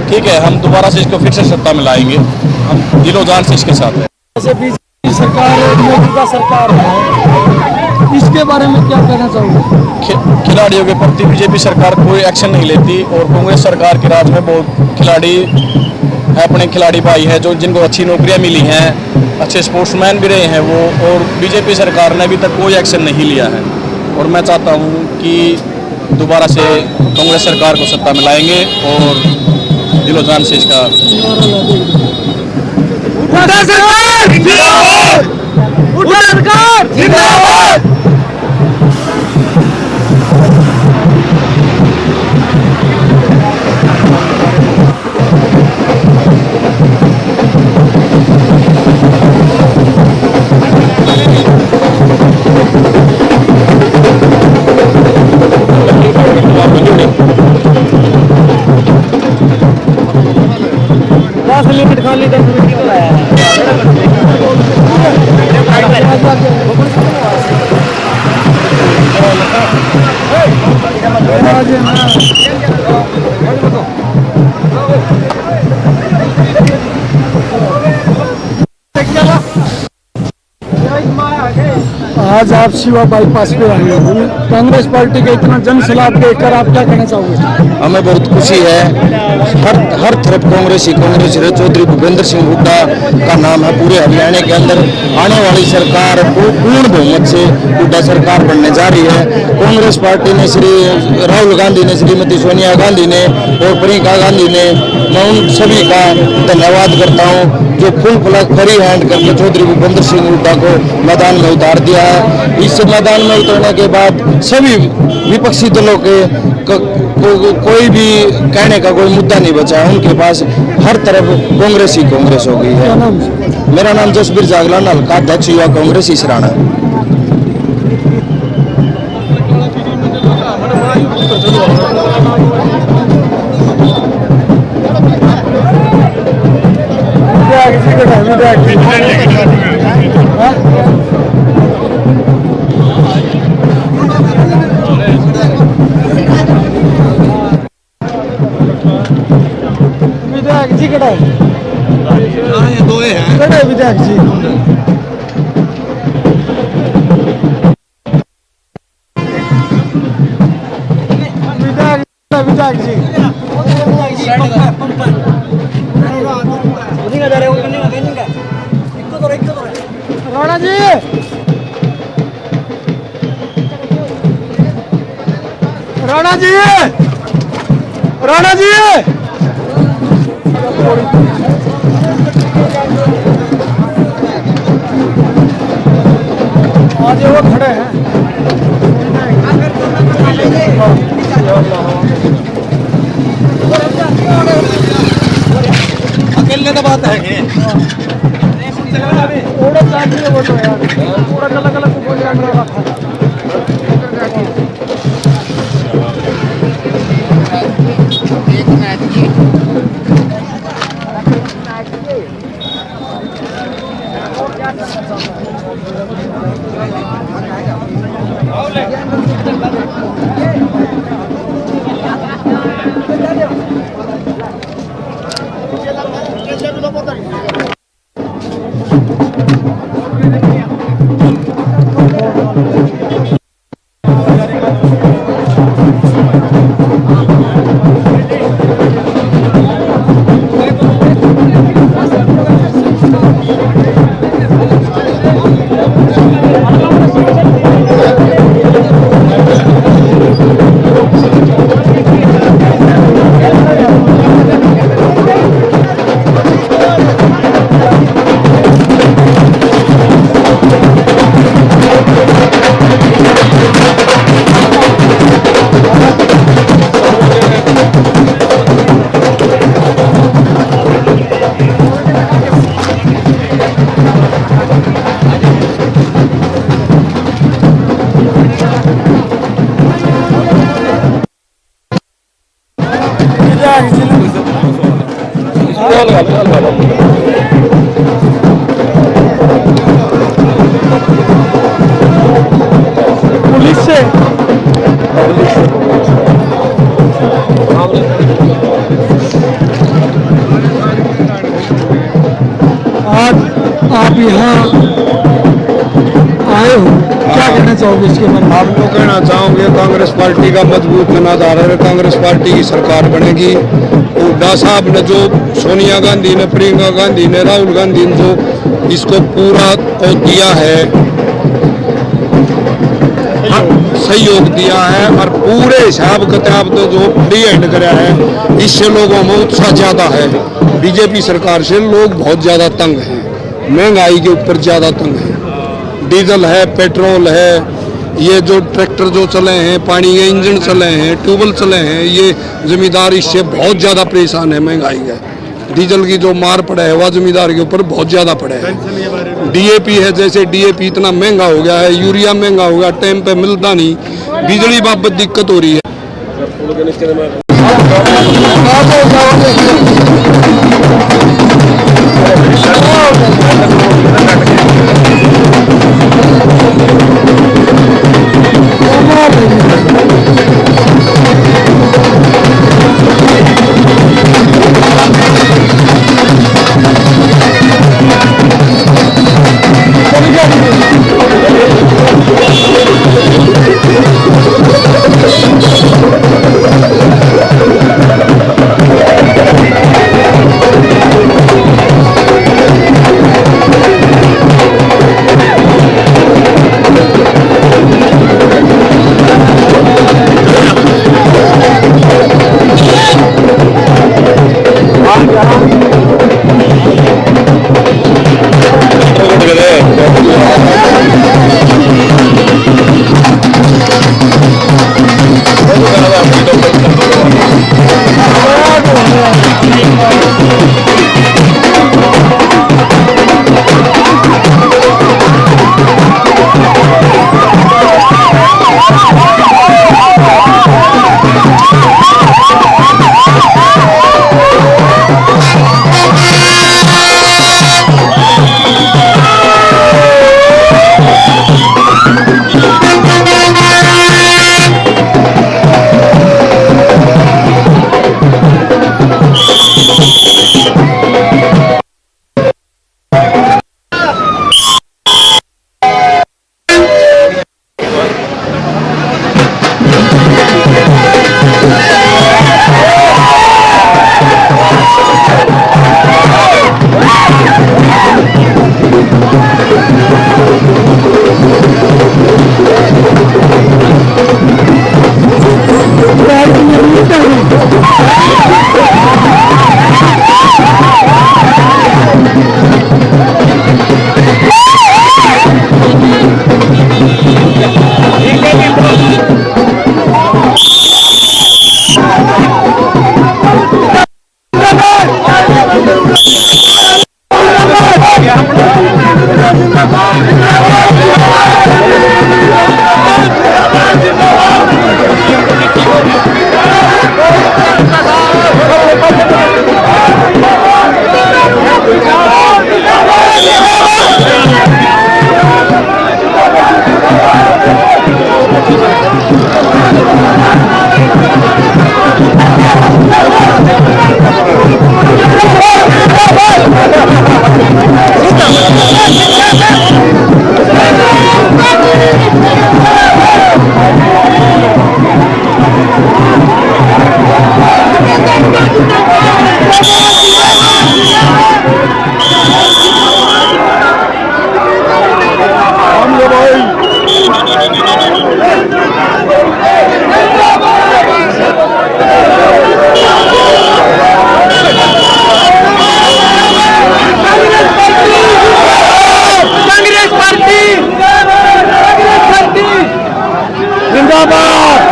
Speaker 8: ठीक है, हम दोबारा से इसको फिर से सत्ता में लाएंगे, हम दिलो जान से इसके साथ है।
Speaker 7: जैसे बीजेपी सरकार है, मौजूदा सरकार है, इसके बारे में क्या कहना चाहोगे?
Speaker 8: खिलाड़ियों के प्रति बीजेपी सरकार कोई एक्शन नहीं लेती और कांग्रेस सरकार के राज में बहुत खिलाड़ी है, अपने खिलाड़ी भाई हैं जो जिनको अच्छी नौकरियां मिली हैं, अच्छे स्पोर्ट्समैन भी रहे हैं वो, और बीजेपी सरकार ने अभी तक कोई एक्शन नहीं लिया है। और मैं चाहता हूं कि दोबारा से कांग्रेस सरकार को सत्ता में लाएंगे और दिलो जान से इसका
Speaker 7: लिमिट खाली 10 मिनट की तो आया आज आप शिवा बाईपास पे आए हो, कांग्रेस पार्टी के इतना जन सलाह देखकर आप क्या कहना चाहोगे?
Speaker 8: हमें बहुत खुशी है। हर तरफ कांग्रेस है। चौधरी भूपेंद्र सिंह हुड्डा का नाम है पूरे हरियाणा के अंदर। आने वाली सरकार पूर्ण बहुमत से हुड्डा सरकार बनने जा रही है। कांग्रेस पार्टी ने श्री राहुल गांधी ने, श्रीमती सोनिया गांधी ने और प्रियंका गांधी ने, मैं उन सभी का धन्यवाद करता हूँ जो फुल फ्री हैंड करके चौधरी भूपेंद्र सिंह हुड्डा को मैदान में उतार दिया है। इस मैदान में उतरने के बाद सभी विपक्षी दलों के कोई भी कहने का कोई मुद्दा नहीं बचा है। उनके पास हर तरफ कांग्रेस ही कांग्रेस हो गई है। मेरा नाम जसबीर जागलान, हल्का अध्यक्ष युवा कांग्रेस इसराना।
Speaker 7: विधायक जी कड़ा है,
Speaker 8: ये दो हैं।
Speaker 7: कड़ा है विधायक जी। विधायक जी राणा जी, राणा जी, राणा जी, आज वो खड़े हैं।
Speaker 8: अकेले तो बात है कि
Speaker 7: पूरा गला गला को बोल रहा था। आप यहाँ आए हो, क्या कहना चाहोगे इसके बारे में?
Speaker 8: आप तो कहना चाहोगे कांग्रेस पार्टी का मजबूत जनाधार है, कांग्रेस पार्टी की सरकार बनेगी। हुड्डा साहब ने जो सोनिया गांधी ने, प्रियंका गांधी ने, राहुल गांधी ने जो इसको पूरा दिया है, सहयोग दिया है और पूरे हिसाब किताब तो जो डिएड कराया है, इससे लोगों में उत्साह ज्यादा है। बीजेपी सरकार से लोग बहुत ज्यादा तंग हैं, महंगाई के ऊपर ज्यादा तंग है। डीजल है, पेट्रोल है, ये जो ट्रैक्टर जो चले हैं, पानी के इंजन चले हैं, ट्यूबवेल चले हैं, ये जमींदार इससे बहुत ज़्यादा परेशान है। महंगाई है, डीजल की जो मार पड़ा है वह जमींदार के ऊपर बहुत ज़्यादा पड़ा है। डीएपी है, जैसे डीएपी इतना महंगा हो गया है, यूरिया महंगा हो गया, टाइम पे मिलता नहीं, बिजली बाबत दिक्कत हो रही है।
Speaker 6: जिंदाबाद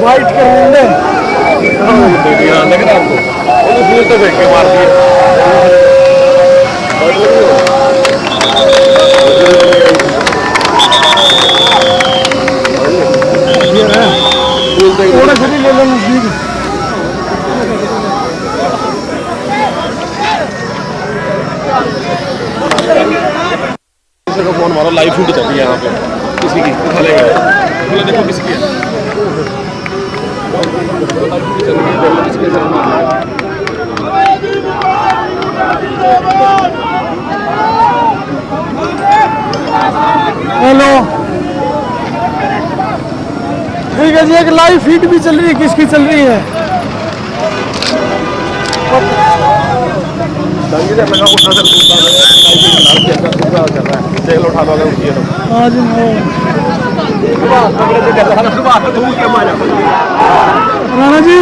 Speaker 7: वाइट करेंगे
Speaker 5: लग रहा आपको वो तो फूल तो फेंक के मार दिए
Speaker 7: थोड़ा सा ले लो नजदीक
Speaker 5: का फोन मारो लाइव शूट चल रही है यहाँ पे किसी की उठा लेगा बोले देखो किसी की है
Speaker 7: हेलो ठीक है जी एक लाइव फीड भी चल रही है किसकी चल रही है
Speaker 5: उठा लो
Speaker 7: हाँ जी राणा जी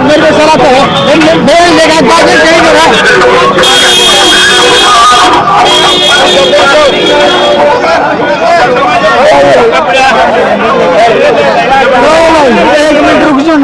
Speaker 7: मेरे सारा तो एक मिनट रुक जाओ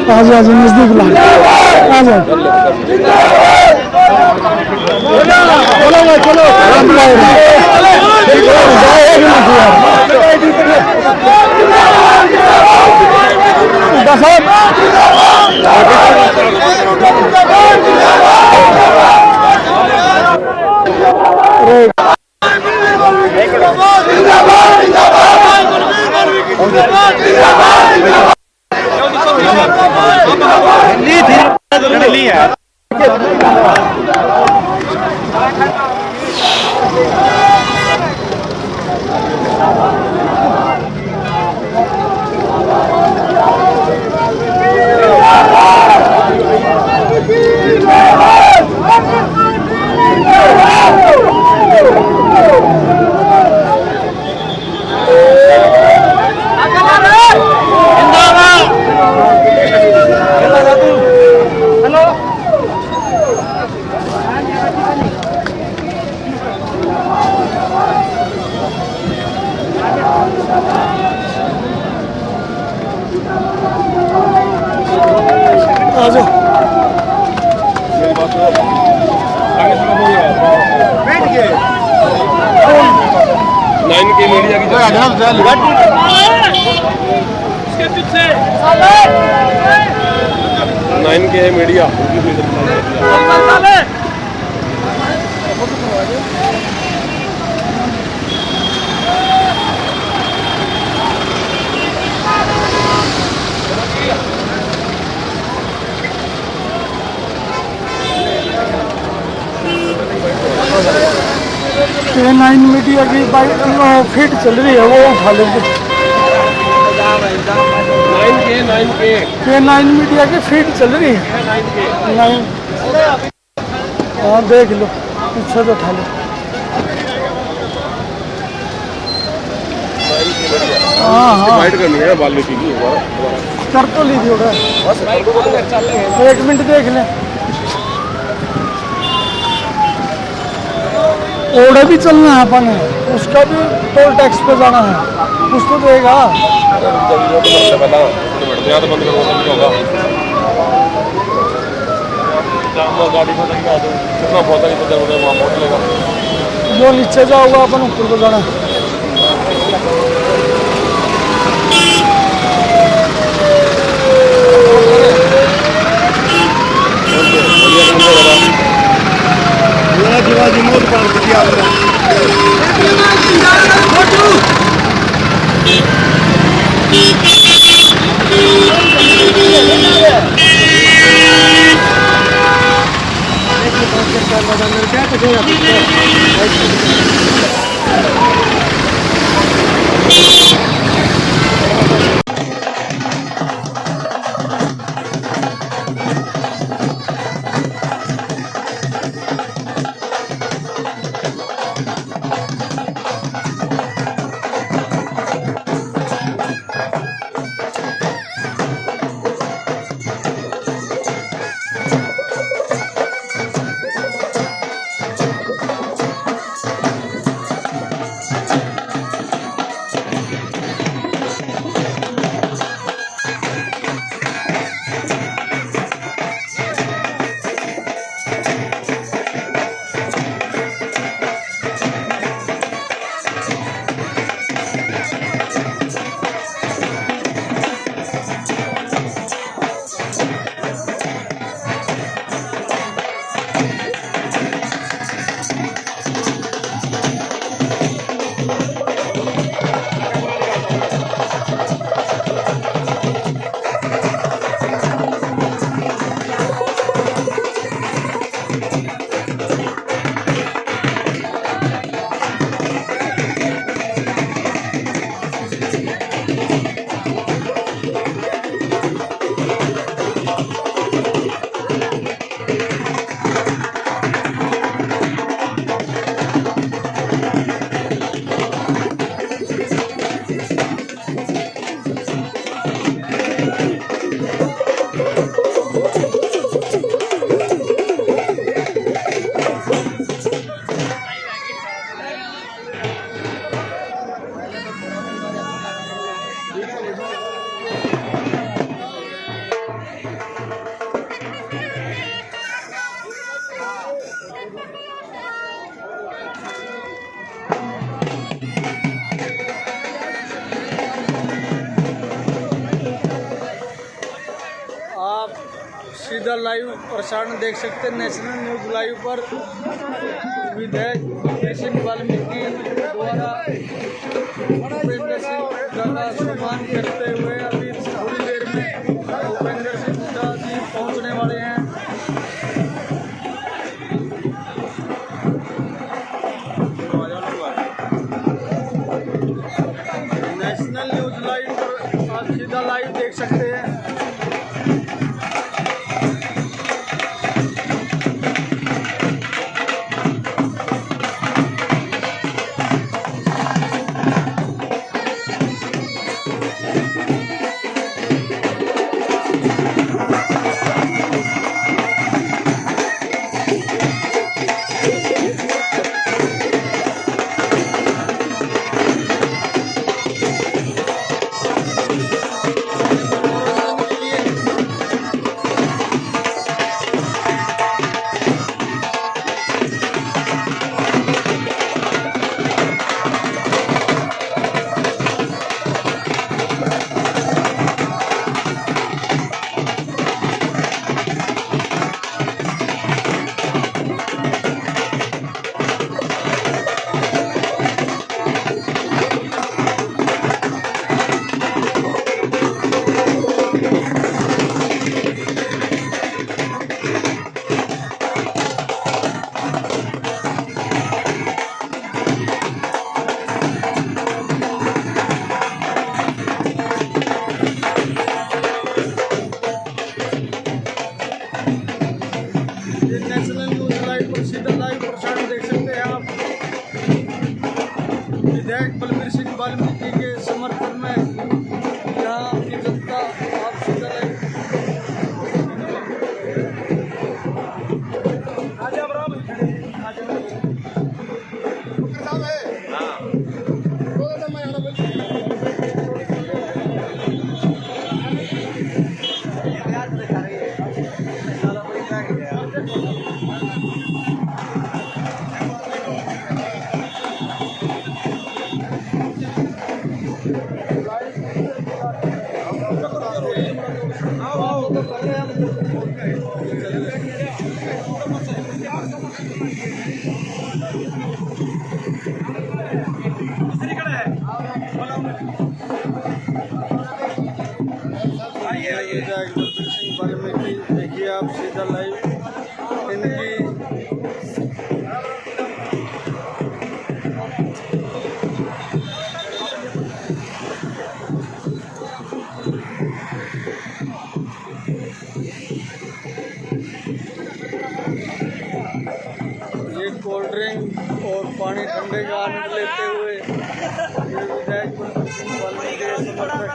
Speaker 7: राणा जी आज नजदीक ला आ जाओ चलो
Speaker 5: मीडिया
Speaker 7: K9 मीडिया की बाइक फीट चल रही है वो उठा लेंगे K9 मीडिया की फीट चल रही है 9 हाँ देख लो पीछे तो उठा लो हाँ
Speaker 5: करनी है वाल्मीकि की
Speaker 7: कर तो लीजिए एक मिनट देख लें ओड़ा भी चलना है अपन उसका भी टोल टैक्स पे जाना है कुछ तो देगा
Speaker 5: बंद करो होगा गाड़ी कितना पौधा नहीं पता वहाँ पहुँच लेगा
Speaker 7: जो नीचे जाओगा अपन ऊपर को जाना विनोद पाल किया सीधा लाइव प्रसारण देख सकते हैं नेशनल न्यूज लाइव पर। विधायक सिंह वाल्मीकि द्वारा भूपेंद्र सिंह हुड्डा का सम्मान करते हुए अभी थोड़ी देर में भूपेंद्र सिंह हुड्डा जी पहुंचने वाले हैं। नेशनल न्यूज लाइव पर आप सीधा लाइव देख सकते हैं। नेशनल न्यूज लाइव पर सीधा लाइव प्रसारण देख सकते हैं आप। विधायक बलबीर सिंह वाल्मीकि के समर्थन में यहाँ की जनता आप सीधा लाइव कर रहे हैं हम। मीडिया लाइव इनकी ये कोल्ड ड्रिंक और पानी ठंडे का आनंद लेते हुए ये विधायक बलबीर सिंह बाल्मीकि के समर्थक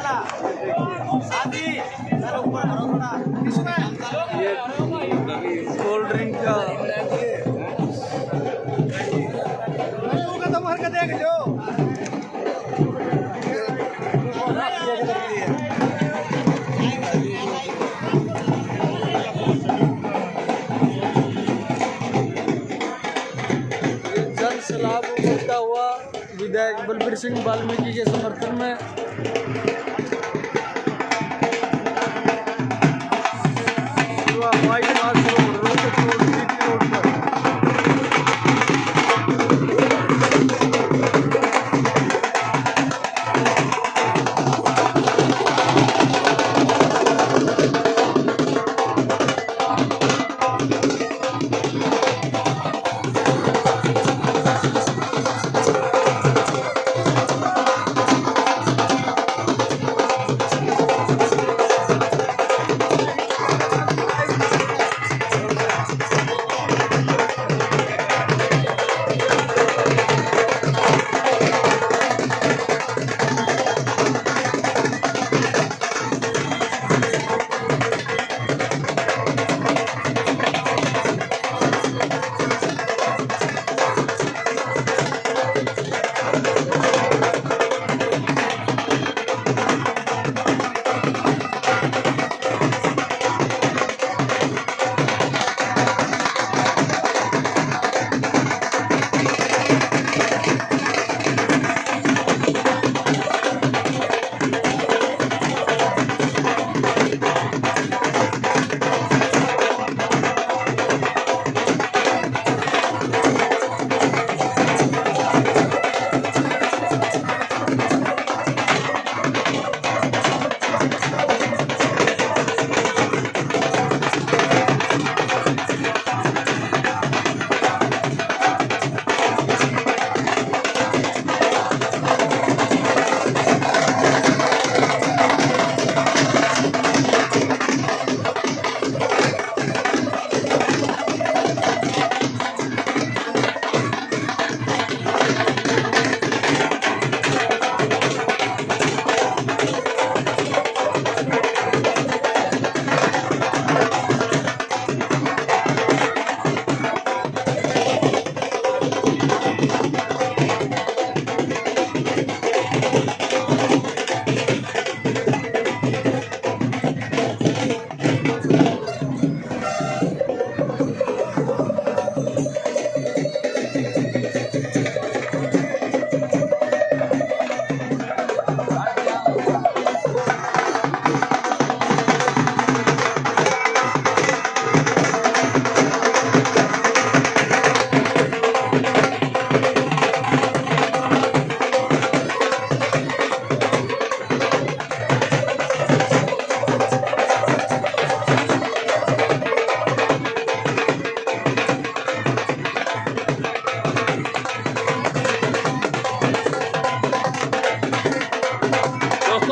Speaker 7: ये कोल्ड ड्रिंक का सलाब उमड़ता हुआ विधायक बलबीर सिंह बाल्मीकि के समर्थन में bypass road Rohtak road GT road पर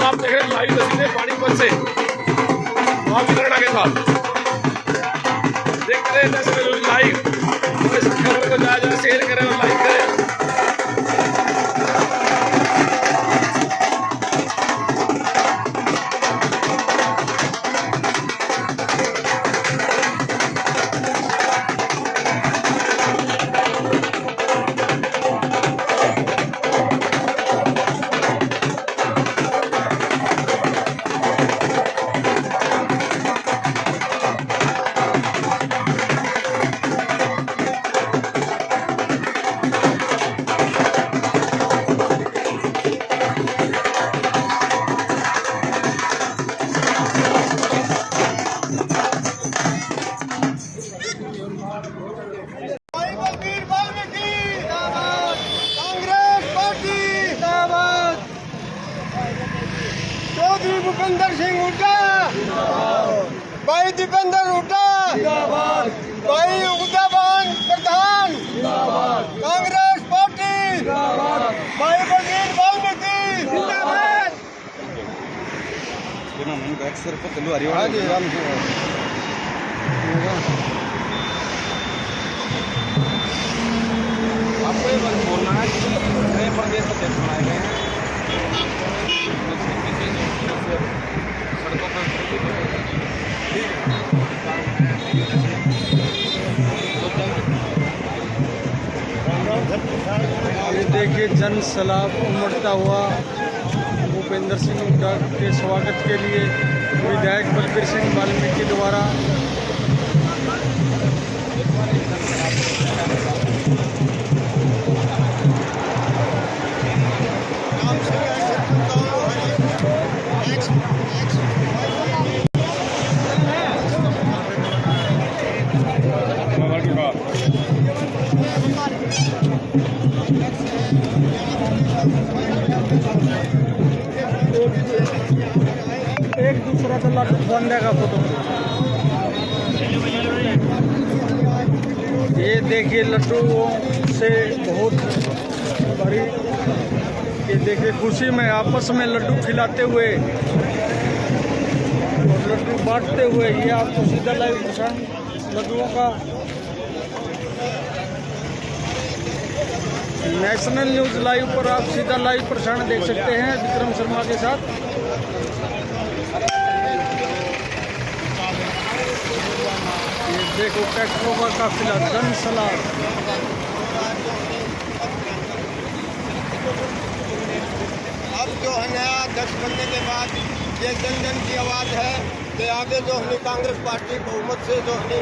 Speaker 5: आप देख रहे हैं लाइव तस्वीरें पानीपत से महावितरण के साथ देख रहे हैं लाइव। इस खबर को ज्यादा शेयर करें और लाइक करें।
Speaker 1: भूपेंद्र सिंह हुड्डा, भाई दीपेंद्र हुड्डा। हाँ जी राम सिंह
Speaker 2: आपको ये बात बोलना है कि नए प्रदेश अध्यक्ष बनाए गए हैं सड़कों पर
Speaker 7: ये देखिए जन सैलाब उमड़ता हुआ भूपेंद्र सिंह हुड्डा के स्वागत के लिए विधायक बलबीर सिंह वाल्मीकि द्वारा एक दूसरा तो लड्डू बंदे का फोटो। ये देखिए लड्डुओं से बहुत बड़ी, ये देखिए खुशी में आपस में लड्डू खिलाते हुए और लड्डू बांटते हुए, ये आपको सीधा लाइव प्रसारण लड्डुओं का नेशनल न्यूज़ लाइव पर आप सीधा लाइव प्रसारण देख सकते हैं विक्रम शर्मा के साथ। ये देखो ट्रैक्टरों का काफिला जन सैलाब।
Speaker 1: अब जो है नया अध्यक्ष बनने के बाद ये जन जन की आवाज़ है कि आगे जो है कांग्रेस पार्टी बहुमत से जो है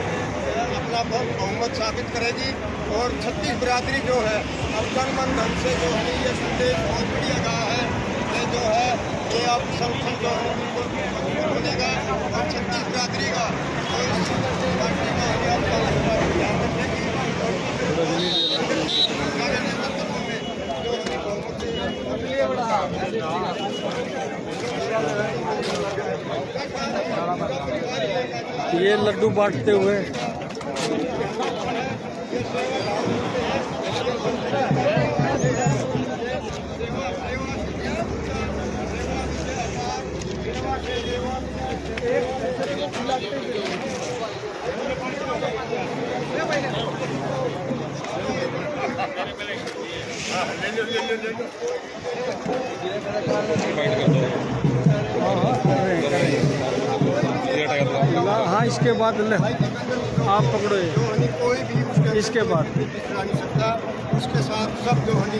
Speaker 1: अपना बहुमत साबित करेगी और छत्तीस बिरादरी जो है अब तन मन धन से जो है ये संदेश बहुत बढ़िया कहा है कि जो है ये अब संगठन जो है बिल्कुल मजबूत बनेगा और छत्तीस बिरादरी का पार्टी का अब कांग्रेस पार्टी ध्यान रखेगी और नेतृत्व में जो है बहुमत से
Speaker 7: ये लड्डू बांटते हुए हाँ, इसके बाद ले आप पकड़ो ये,
Speaker 1: कोई भी
Speaker 7: इसके बाद
Speaker 1: नहीं सकता उसके साथ सब जो है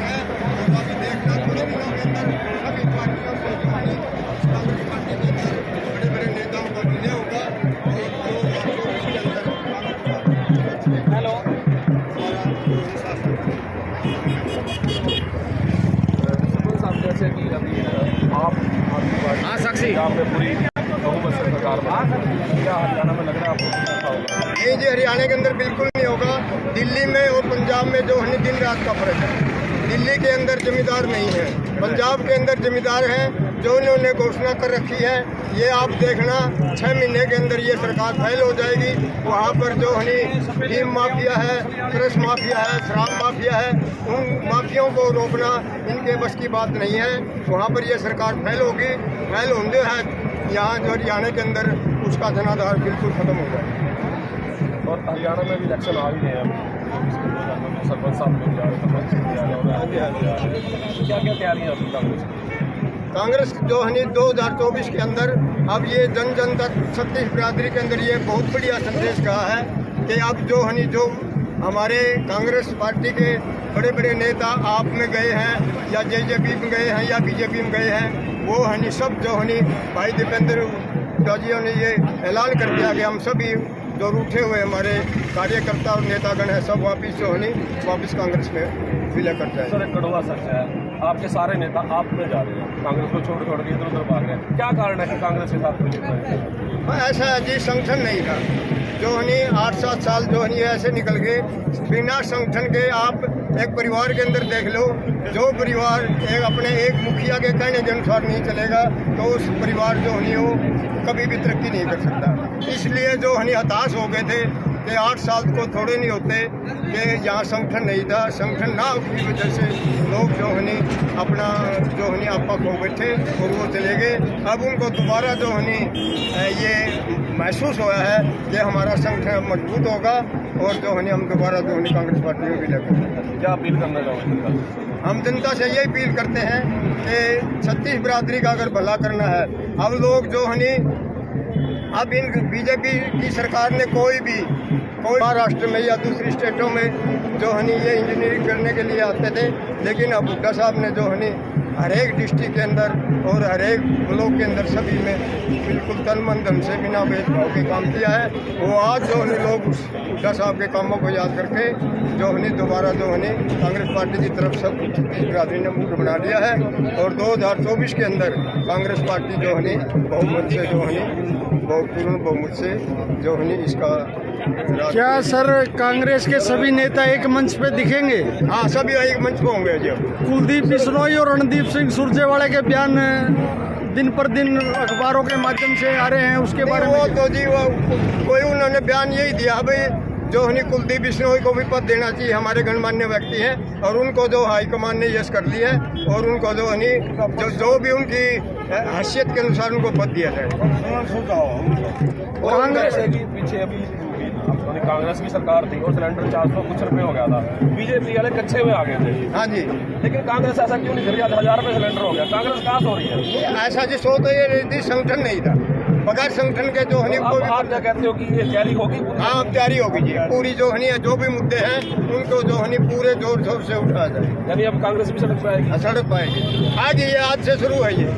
Speaker 1: है और अभी देखना थोड़े दिनों के अंदर सभी पार्टियों से जो है कांग्रेस पार्टी के बड़े बड़े नेताओं को मिले होगा और इसके अंदर
Speaker 4: हेलो
Speaker 2: साहब जैसे कि अभी आप हाँ साक्षी यहाँ पे पूरी बहुमत से सरकार क्या हरियाणा में लग रहा है आपको?
Speaker 1: नहीं जी, हरियाणा के अंदर बिल्कुल नहीं होगा। दिल्ली में और पंजाब में जो है दिन रात का फर्क है। दिल्ली के अंदर जमींदार नहीं है, पंजाब के अंदर जमींदार हैं जो उन्होंने घोषणा कर रखी है। ये आप देखना 6 महीने के अंदर ये सरकार फैल हो जाएगी। वहाँ पर जो है टीम माफिया है, क्रश माफिया है, शराब माफिया है, उन माफियाओं को रोकना इनके बस की बात नहीं है। वहाँ पर ये सरकार फैल होगी, फैल होने है यहाँ जो हरियाणा के अंदर उसका धनाधार बिल्कुल खत्म हो जाएगा।
Speaker 2: और हरियाणा में भी इलेक्शन आ ही रहे हैं, सरपंच साहब मिल जा रहे, क्या क्या तैयारियाँ अभी
Speaker 1: कांग्रेस जो है 2024 के अंदर अब ये जन जन तक छत्तीस बिरादरी के अंदर ये बहुत बढ़िया संदेश कहा है कि अब जो है जो हमारे कांग्रेस पार्टी के बड़े बड़े नेता आप में गए हैं या जेजेपी में गए हैं या बीजेपी में गए हैं, वो है सब जो है भाई दीपेंद्र जी ने ये ऐलान कर दिया कि हम सभी जो रूठे हुए हमारे कार्यकर्ता और नेतागण हैं सब वापिस जो है वापिस कांग्रेस में विलय कर जाए।
Speaker 2: सर एक कड़वा सच है, आपके सारे नेता आप में जा रहे हैं, कांग्रेस को छोड़ छोड़ के इधर उधर भाग रहे हैं, क्या कारण है कि कांग्रेस के साथ कोई
Speaker 1: ऐसा अजीब संगठन नहीं था जो है 8-7 साल जो है ऐसे निकल गए बिना संगठन के। आप एक परिवार के अंदर देख लो, जो परिवार अपने एक मुखिया के कहने के अनुसार नहीं चलेगा तो उस परिवार जो है वो कभी भी तरक्की नहीं कर सकता। इसलिए जो है हताश हो गए थे कि 8 साल को थोड़े नहीं होते, कि यहाँ संगठन नहीं था, संगठन ना की वजह से लोग जो है अपना जो है आपा खो बैठे और वो चले गए। अब उनको दोबारा जो है ये महसूस हुआ है कि हमारा संगठन मजबूत होगा और जो है हम दोबारा जो है कांग्रेस पार्टी में भी लगे।
Speaker 2: क्या अपील करना चाहोगे?
Speaker 1: हम जनता से यही अपील करते हैं कि छत्तीस बिरादरी का अगर भला करना है, अब लोग जो है अब इन बीजेपी की सरकार ने कोई महाराष्ट्र में या दूसरी स्टेटों में जो है ये इंजीनियरिंग करने के लिए आते थे, लेकिन अब हुड्डा साहब ने जो है हर एक डिस्ट्रिक्ट के अंदर और हर एक ब्लॉक के अंदर सभी में बिल्कुल तन मन धन से बिना भेदभाव के काम किया है। वो आज जो है लोग उस हुड्डा साहब के कामों को याद करके जो है दोबारा जो है कांग्रेस पार्टी की तरफ सब छत्तीस बिरादरी ने मुख्य बना लिया है और 2024 के अंदर कांग्रेस पार्टी जो है बहुमत से जो है पूर्ण बहुमत से जो है इसका
Speaker 7: क्या सर कांग्रेस के सभी नेता एक मंच पे दिखेंगे?
Speaker 1: हाँ, सभी एक मंच पे होंगे। जो
Speaker 7: कुलदीप बिश्नोई और रणदीप सिंह सुरजेवाला के बयान दिन पर दिन अखबारों के माध्यम से आ रहे हैं, उसके बारे में
Speaker 1: वो तो जी वो कोई उन्होंने बयान यही दिया भाई जो है कुलदीप बिश्नोई को भी पद देना चाहिए, हमारे गणमान्य व्यक्ति हैं और उनको जो हाईकमान ने यस कर लिया है और उनको जो है जो भी उनकी हैसियत के अनुसार उनको पद दिया जाए।
Speaker 2: और कांग्रेस के पीछे अभी कांग्रेस की सरकार थी और सिलेंडर 400 कुछ रुपए हो गया था, बीजेपी वाले कच्चे हुए आ गए थे।
Speaker 1: हाँ जी,
Speaker 2: लेकिन कांग्रेस ऐसा क्यों नहीं कर रही? 1000 रुपए सिलेंडर हो गया, कांग्रेस कहाँ सो रही है?
Speaker 1: ऐसा जिस हो तो ये संगठन नहीं था, बगैर संगठन के जो है
Speaker 2: आप क्या कहते हो कि ये तैयारी होगी?
Speaker 1: हाँ, अब तैयारी होगी जी, पूरी जो है जो भी मुद्दे हैं उनको जो है पूरे जोर शोर से उठाया जाए।
Speaker 2: यानी अब कांग्रेस भी सड़क पर आएगी?
Speaker 1: सड़क पर आएगी आज, ये आज से शुरू है, ये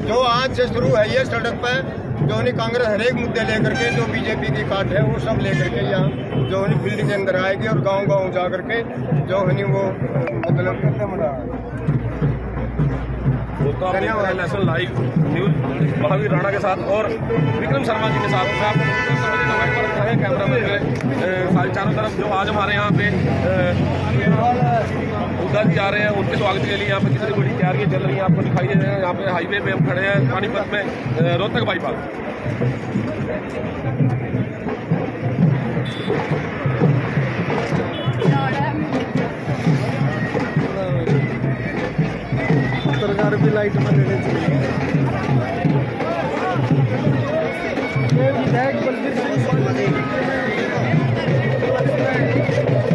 Speaker 1: जो आज से शुरू है ये सड़क पर जो है कांग्रेस हर एक मुद्दे लेकर के जो बीजेपी की काट है वो सब लेकर के यहाँ जो है फील्ड के अंदर आएगी और गांव-गांव जा करके जो है वो मतलब
Speaker 2: national live news Mahavir Rana के साथ और विक्रम शर्मा जी के साथ मैं आपको विक्रम शर्मा जी का एक बार दिखाएं कैमरा में सारे चारों तरफ जो आज हमारे यहाँ पे हुड्डा जी आ रहे हैं, उनके स्वागत के लिए यहाँ पे कितनी बड़ी तैयारियां चल रही हैं आपको दिखाई दे रहे हैं। यहाँ पे हाईवे पे हम खड़े हैं पानीपत में, रोहतक बाईपास।
Speaker 7: सरकार भी लाइट में लेने चाहिए। विधायक बलबीर सिंह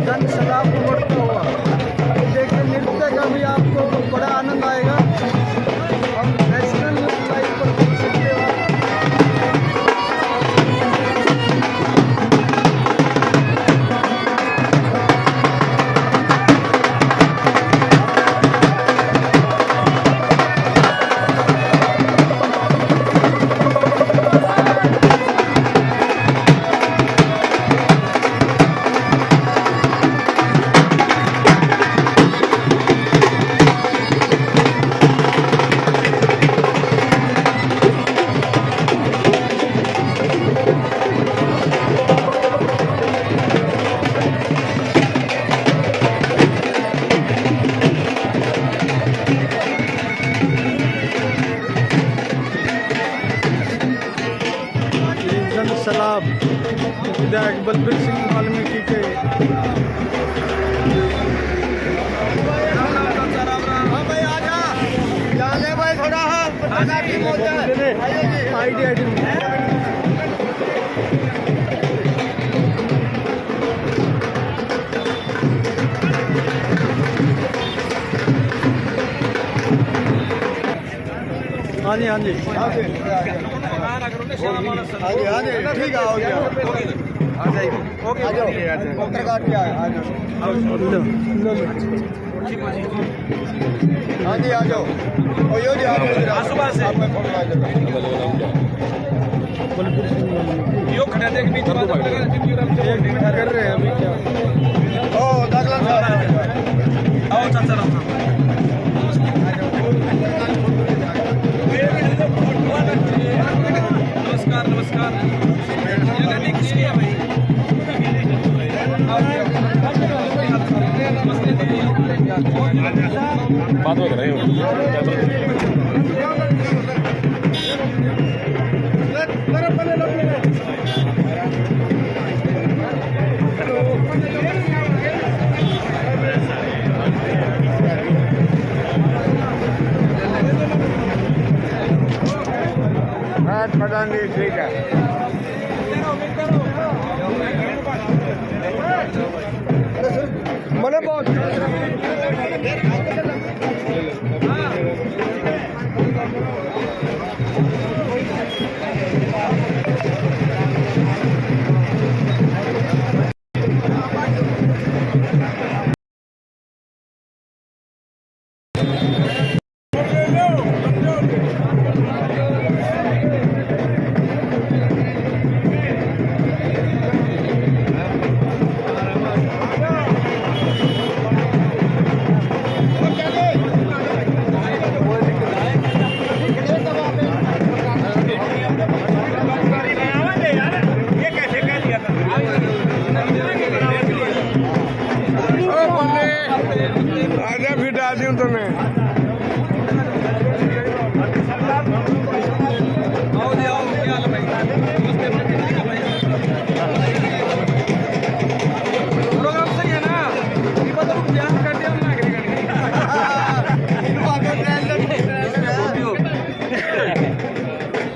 Speaker 7: जन सलाह को बढ़ता हुआ देखिए, नृत्य का भी आपको बड़ा आनंद आएगा। हम नेशनल लाइव पर देख सकते हो। सलाब विधायक बलबीर सिंह वाल्मीकि के
Speaker 1: भाई थोड़ा
Speaker 7: आईडी हाँ जी, हाँ जी,
Speaker 1: हाँ जी, हाँ जी, ठीक है, आ जाओ, पत्रकार क्या है, आ जाओ, हाँ जी, आ जाओ, यो जी, आ जाओ, सुबह से
Speaker 3: यो खड़े थे बीच में
Speaker 7: कर रहे हैं अभी क्या?
Speaker 1: ओ दाखला साहब
Speaker 3: आओ चाचा राम नमस्कार नमस्कार। ये गाड़ी किसकी है भाई?
Speaker 2: बात हो रही है
Speaker 1: ठीक है। मैंने बहुत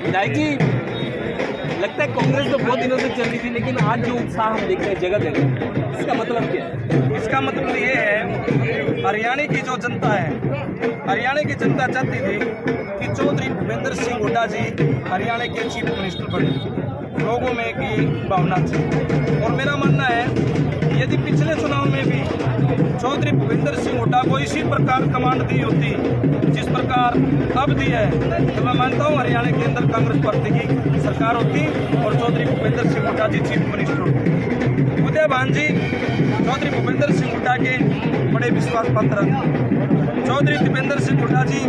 Speaker 4: विधायक जी, लगता है कांग्रेस तो बहुत दिनों से चल रही थी, लेकिन आज जो उत्साह हम देख रहे हैं जगह जगह, इसका मतलब क्या है?
Speaker 3: इसका मतलब ये है, हरियाणा की जो जनता है, हरियाणा की जनता चाहती थी कि चौधरी भूपेंद्र सिंह हुड्डा जी हरियाणा के चीफ मिनिस्टर बने। लोगों में एक ये भावना थी और मेरा मानना है यदि पिछले चुनाव में भी चौधरी भूपेंद्र सिंह हुड्डा को इसी प्रकार कमांड दी होती जिस प्रकार अब दी है, तो मैं मानता हूँ हरियाणा के अंदर कांग्रेस पार्टी की सरकार होती और चौधरी भूपेंद्र सिंह हुड्डा जी चीफ मिनिस्टर होते। उदय भान जी चौधरी भूपेंद्र सिंह हुड्डा के बड़े विश्वास पात्र हैं। चौधरी दीपेंद्र सिंह हुड्डा जी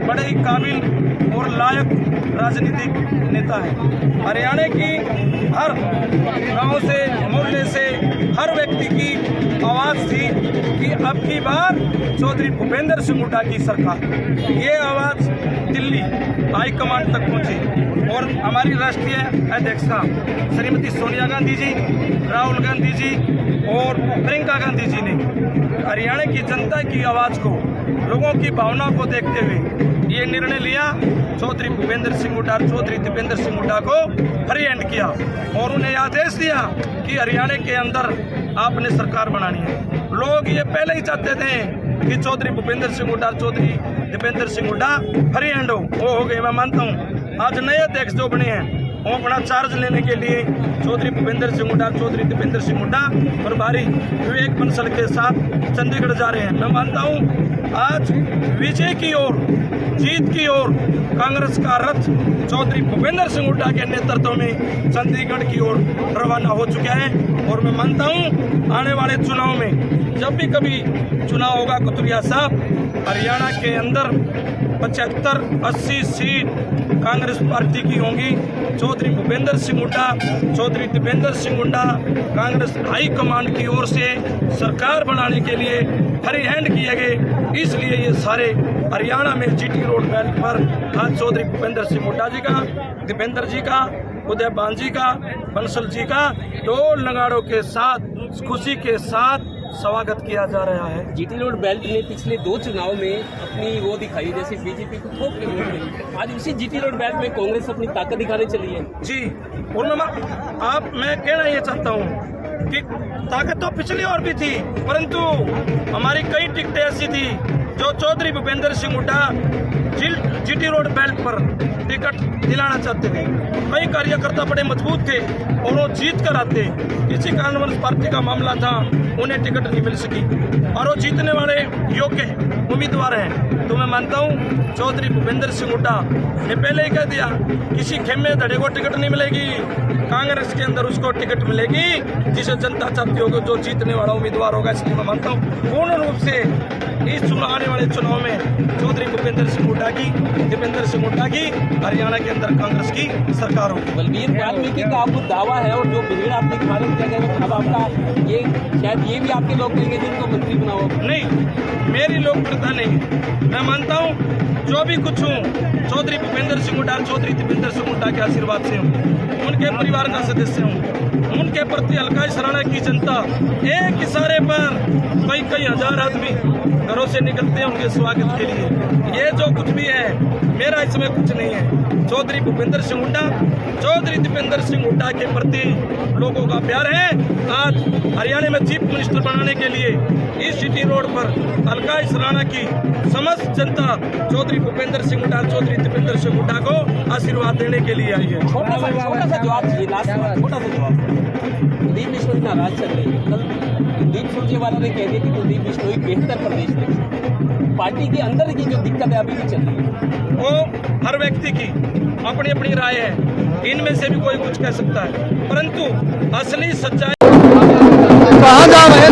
Speaker 3: बड़े ही काबिल और लायक राजनीतिक नेता हैं। हरियाणा की हर गांव से, मोहल्ले से हर व्यक्ति की आवाज़ थी कि अब की बार चौधरी भूपेंद्र सिंह हुड्डा की सरकार। ये आवाज़ दिल्ली हाईकमांड तक पहुंची और हमारी राष्ट्रीय अध्यक्षा श्रीमती सोनिया गांधी जी, राहुल गांधी जी और प्रियंका गांधी जी ने हरियाणा की जनता की आवाज़ को, लोगों की भावना को देखते हुए ये निर्णय लिया, चौधरी भूपेंद्र सिंह हुड्डा, चौधरी दीपेंद्र सिंह हुड्डा को फ्री हैंड किया और उन्हें आदेश दिया कि हरियाणा के अंदर आपने सरकार बनानी है। लोग ये पहले ही चाहते थे कि चौधरी भूपेंद्र सिंह हुड्डा, चौधरी दीपेंद्र सिंह हुड्डा फ्री हैंड वो हो गए। मैं मानता हूँ आज नए अध्यक्ष जो बने हैं वो अपना चार्ज लेने के लिए चौधरी भूपेंद्र सिंह हुड्डा, चौधरी दीपेंद्र सिंह हुड्डा प्रभारी विवेक बंसल के साथ चंडीगढ़ जा रहे हैं। मैं मानता हूँ आज विजय की ओर, जीत की ओर कांग्रेस का रथ चौधरी भूपेंद्र सिंह हुड्डा के नेतृत्व में चंडीगढ़ की ओर रवाना हो चुका है और मैं मानता हूं आने वाले चुनाव में जब भी कभी चुनाव होगा कुतुरिया साहब, हरियाणा के अंदर 75-80 सीट कांग्रेस पार्टी की होंगी। चौधरी भूपेंद्र सिंह हुड्डा, चौधरी दीपेंद्र सिंह हुड्डा कांग्रेस हाईकमांड की ओर से सरकार बनाने के लिए फ्री हैंड किए गए, इसलिए ये सारे हरियाणा में जीटी रोड बेल्ट पर आज चौधरी भूपेंद्र सिंह हुड्डा जी का, दीपेंद्र जी का, उदय भान जी का, बंसल जी का ढोल नगाड़ों के साथ, खुशी के साथ स्वागत किया जा रहा है।
Speaker 4: जीटी रोड बेल्ट ने पिछले 2 चुनाव में अपनी वो दिखाई, जैसे बीजेपी को थोप के वोट मिली। आज उसी जीटी रोड बेल्ट में कांग्रेस अपनी ताकत दिखाने चली है।
Speaker 3: जी, और मैं कहना ये चाहता हूँ कि ताकत तो पिछली और भी थी, परंतु हमारी कई टिकटें ऐसी थी जो Chaudhary Bhupendra Singh Hooda GT road belt पर टिकट दिलाना चाहते थे। कई कार्यकर्ता बड़े मजबूत थे और वो जीत कर आते, किसी कारणवश पार्टी का मामला था, उन्हें टिकट नहीं मिल सकी और वो जीतने वाले योग्य उम्मीदवार हैं। तो मैं मानता हूँ चौधरी भूपेंद्र सिंह हुड्डा ने पहले ही कह दिया, किसी खेमे धड़े को टिकट नहीं मिलेगी, कांग्रेस के अंदर उसको टिकट मिलेगी जिसे जनता चाहती होगी, जो जीतने वाला उम्मीदवार होगा। इसलिए मैं मानता हूँ पूर्ण रूप से इस आने वाले चुनाव में चौधरी भूपेंद्र सिंह हुड्डा की, दीपेंद्र सिंह हुड्डा की हरियाणा के अंदर कांग्रेस की सरकार होगी।
Speaker 4: बलबीर वाल्मीकि का आपको दावा है और जो भीड़ आपने खारिज किया गया, अब आपका ये शायद ये भी आपके लोग कहेंगे जिनको मंत्री बनाओ।
Speaker 3: नहीं, मेरी लोकप्रियता नहीं। मैं मानता हूँ जो भी कुछ हूँ चौधरी भूपेंद्र सिंह हुड्डा, चौधरी दीपेंद्र सिंह हुड्डा के आशीर्वाद से हूँ, उनके परिवार का सदस्य हूँ, उनके प्रति अलकाश राणा की जनता एक इशारे पर कई हजार आदमी घरों से निकलते हैं उनके स्वागत के लिए। ये जो कुछ भी है मेरा इसमें कुछ नहीं है। चौधरी भूपेंद्र सिंह हुड्डा, चौधरी दीपेंद्र सिंह हुड्डा के प्रति लोगों का प्यार है। आज हरियाणा में चीफ मिनिस्टर बनाने के लिए इस सिटी रोड पर अलकाश राणा की समस्त जनता चौधरी भूपेंद्र सिंह हुड्डा, चौधरी दीपेंद्र सिंह हुड्डा को आशीर्वाद देने के लिए आई है।
Speaker 4: छोटा सा जवाब चाहिए, लास्ट में छोटा सा जवाब। कुलदीप बिश्नोई नाराज चल रही है। कल कुलदीप सुरजेवाला ने कह दिया कि कुलदीप बिश्नोई बेहतर प्रदेश में। पार्टी के अंदर की जो दिक्कत है अभी भी चल रही है,
Speaker 3: वो हर व्यक्ति की अपनी अपनी राय है, इनमें से भी कोई कुछ कह सकता है, परंतु असली सच्चाई
Speaker 7: कहाँ जा रहे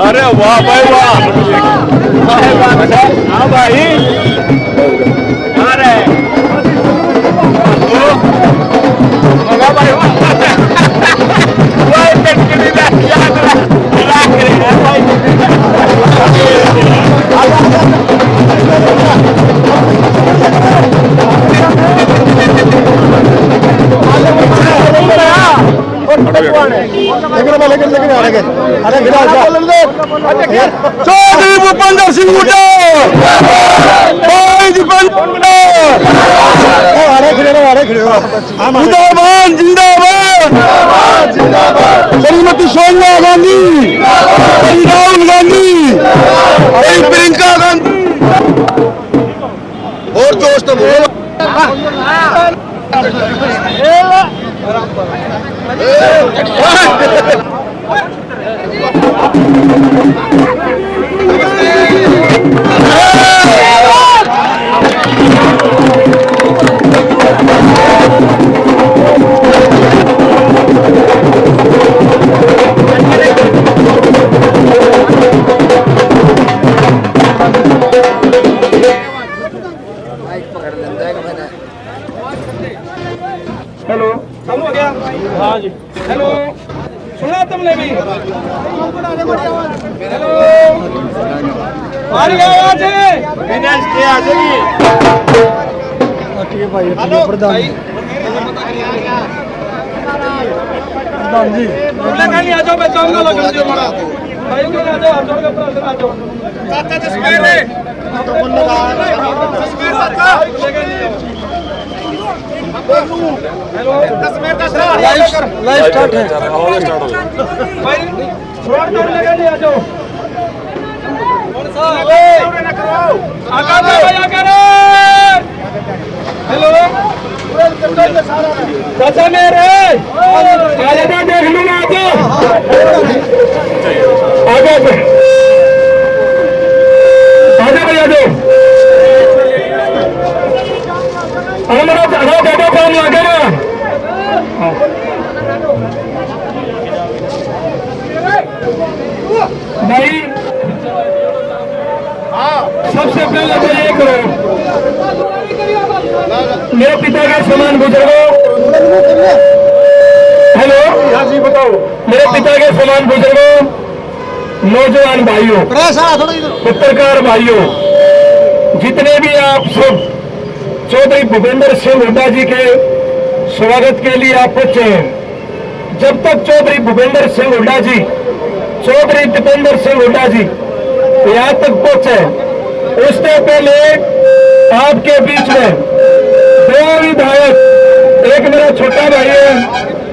Speaker 6: अरे वाह भाई वाह, हाँ भाई, अरे चौधरी भूपेंद्र सिंह हुड्डा, जिंदाबाद जिंदाबाद, श्रीमती सोनिया गांधी, राहुल गांधी, प्रियंका गांधी और दोस्त
Speaker 3: हेलो, चालू हो गया? हाँ जी। हेलो, सुना तुमने भी? हेलो, आ रही आवाज है? हेलो भाई, प्रधान जी, आ जाओ, मैं जाऊंगा लगन जी हमारा भाई को आ जाओ, जोड़ के प्रधान आ जाओ। चाचा तस्वीर है, तस्वीर चाचा। हेलो, लाइव स्टार्ट है। भाई छोड़ दो, लगा नहीं, आ जाओ। आका भाई आका रे। हेलो, चाचा मेरे आजा, देख लो ना, आजा भैया दो हमारा ज्यादा काम लगे ना। भाई सबसे पहले तो ये करो, मेरे पिता के समान बुजुर्गों, हेलो जी बताओ, मेरे पिता के समान बुजुर्गों, नौजवान भाइयों, पत्रकार भाइयों, जितने भी आप सब चौधरी भूपेंद्र सिंह हुड्डा जी के स्वागत के लिए आप पहुंचे हैं। जब तक चौधरी भूपेंद्र सिंह हुड्डा जी, चौधरी दीपेंद्र सिंह हुड्डा जी यहाँ तक पहुंचे, उससे पहले आपके बीच में दो विधायक, एक मेरा छोटा भाई है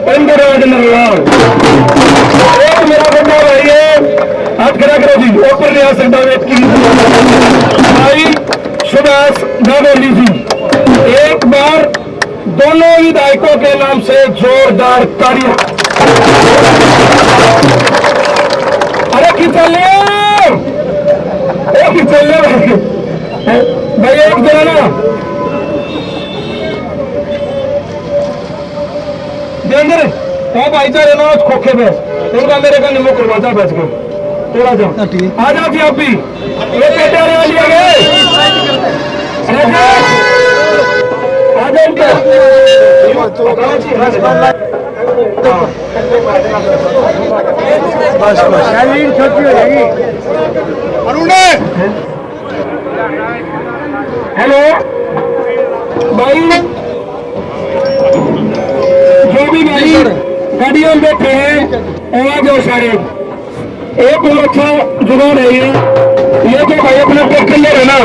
Speaker 3: पंजराज नरलाल, एक मेरा बड़ा भाई है, हाथ खड़ा करो जी, ऊपर नहीं आ सकता, भाई सुभाष नागोली जी। एक बार दोनों विधायकों के नाम से जोरदार तालियां। अरे खिंचले भाई, एक जना देंगे वो भाईचारे ना खोखे में उनका मेरे का निमो करवाता बच गए। थोड़ा जाओ, आ जाओ जी, आप भी ये पेटे वाली आ गए।
Speaker 7: बस छोटी हो जाएगी।
Speaker 6: हेलो भाई, जो भी भाई गाड़ियों में बैठे हैं आवाज हो सारे, एक और अच्छा जुगाड़ है ये जो भाई अपना ट्रैक्टर ले रहे ना,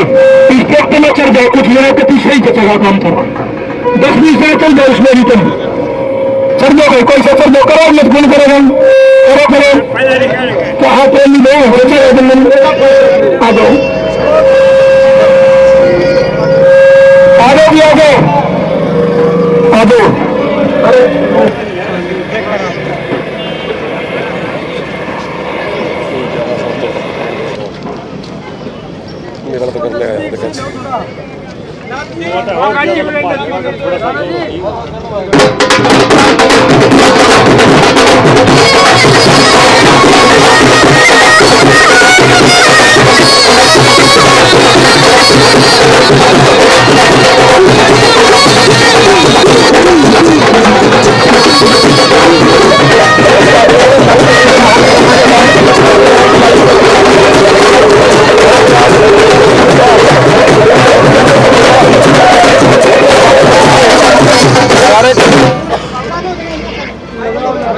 Speaker 6: इस ट्रैक्टर में चढ़ जाओ, कुछ मिनट के पीछे ही चलेगा काम करो, 10-20 मिनट चल जाओ उसमें भी तुम चढ़ जाओ भाई, कोई सा चढ़ जाओ, करो मत गुण करो हम करो तो हाथ ट्रेन दो हो जाए आ जाओ भी आ जाओ आ जाओ।
Speaker 5: मेरा तो कर लेगा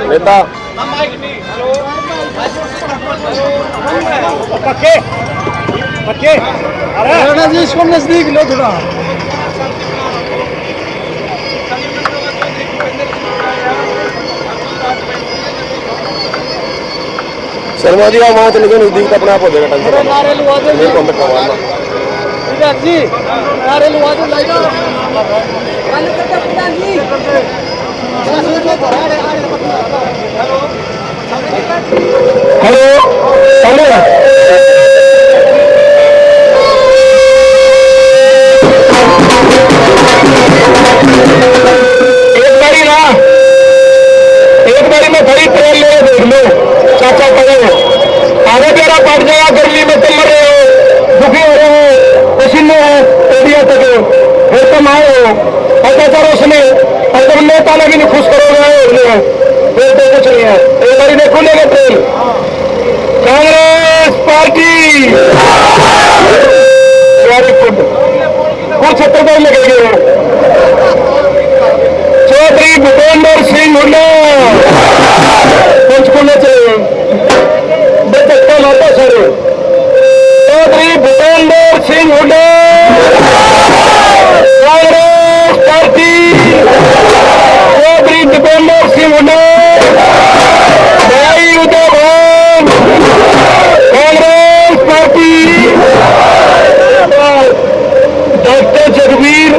Speaker 5: नेता
Speaker 7: पक्के अरे जी इसको नजदीक लो थोड़ा।
Speaker 5: शर्मा जी आप वहाँ चले गए नजदीक तो अपने आप हो जाएगा टेंशन मेरे को अंदर करवाना
Speaker 7: जी नारे लुआ दो लाइट
Speaker 6: हेलो हेलो एक बारी में बड़ी ट्रेन ले देख लो चाचा पड़े आगे तेरा पड़ जाएगा, गर्मी में तुम मर रहे हो, दुखी हो रहे हो, पसीने हो एरिया तक फिर तुम आए हो ऐसा करो उसने और तुम नेता ने भी नहीं खुश करोगे फिर तो कुछ नहीं है। एक बारी देखो लेगा train Congress party very good कुछ 76 में गए हो चौधरी भूपेंद्र सिंह हुड्डा पंचकुला चले बेचक्का माता सर चौधरी भूपेंद्र सिंह हुड्डा कांग्रेस पार्टी चौधरी भूपेंद्र सिंह हुड्डा भाई उदय भान कांग्रेस पार्टी डॉक्टर जगवीर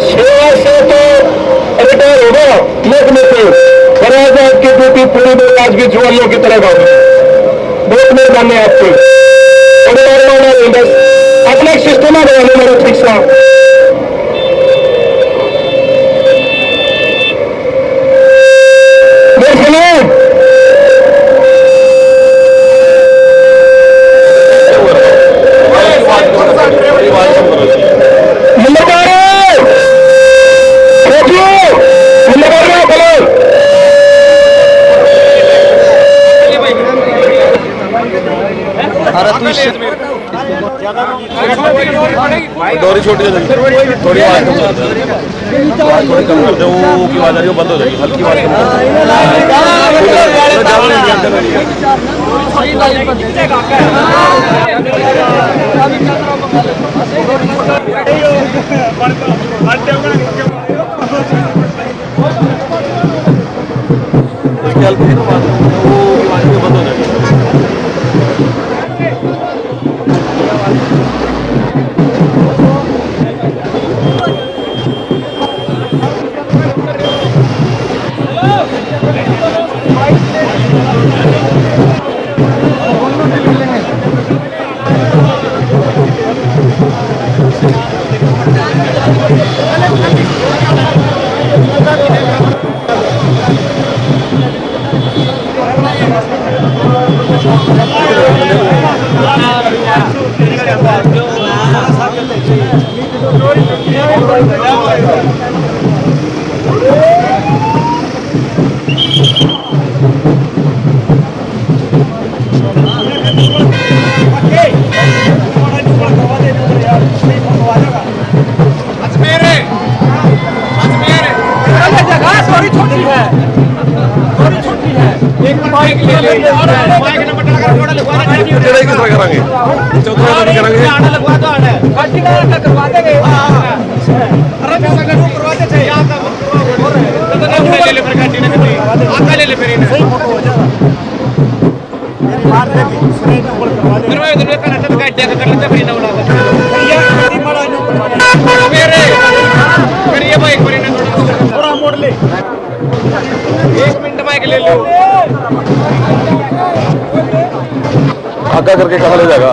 Speaker 6: सेवा से तो रिटायर होगा महकमे से और आज आपकी ड्यूटी पूरी में आज भी जवानों की तरह होगी। बहुत मेहरबानी आपकी बस अपना एक सिस्टम आ गया मेरा ठीक सा
Speaker 5: डोरी छोटी हो जाएगी थोड़ी आवाज कम कर थोड़ी कम कर दो की आवाज आ रही है बंद हो जाएगी हल्की आवाज हल्की बंद हो जाएगी। ਜਿਹੜੇ ਕਿਸ ਤਰ੍ਹਾਂ ਕਰਾਂਗੇ ਚੌਥਾ ਤਾਂ ਨਹੀਂ ਕਰਾਂਗੇ आगा करके कहाँ ले जाएगा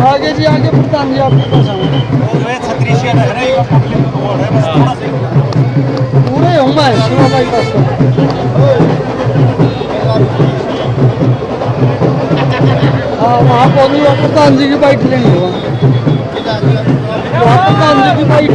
Speaker 7: आगे जी आगे प्रधान जी आपके पास पूरे होंगे शिवा भाई पास हाँ वहाँ पहुँची प्रधान जी की बाइट लेनी होगा वहाँ प्रधान जी की बाइट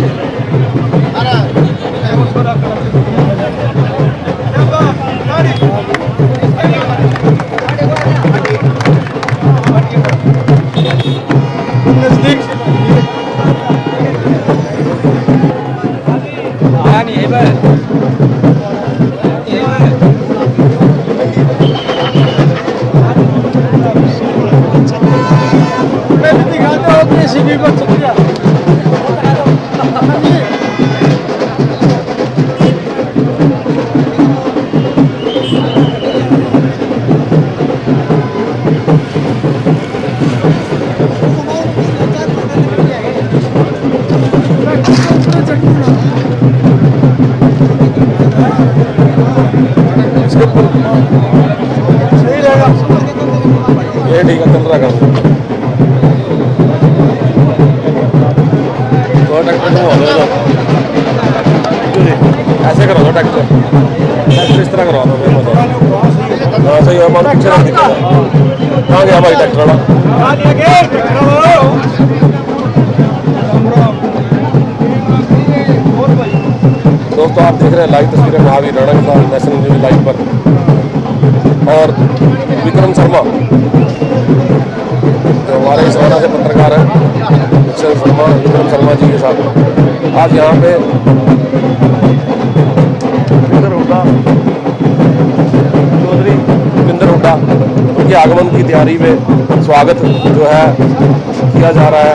Speaker 7: ये ठीक है चल रहा काम तो ट्रैक्टर को ऐसे करो दो ट्रैक्टर इस तरह करवा दो हाँ सही है मैं पीछे रख दिया कहाँ गया भाई ट्रैक्टर वाला दोस्तों आप देख रहे हैं लाइव तस्वीरें महावीर राणा के साथ नेशनल न्यूज लाइव पर और विक्रम शर्मा जो हमारे सवाना से पत्रकार हैं विक्रम शर्मा जी के साथ आज यहाँ पे चौधरी भूपिंदर हुड्डा उनके आगमन की तैयारी में स्वागत जो है किया जा रहा है।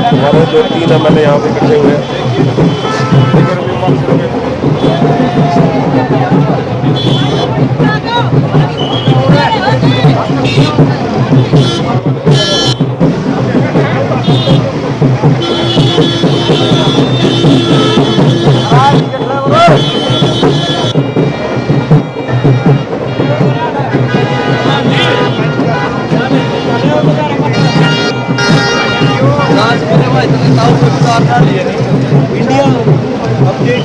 Speaker 7: हमारे जो 3 MLA यहाँ पे इकट्ठे हुए हैं।
Speaker 3: इंडिया अपडेट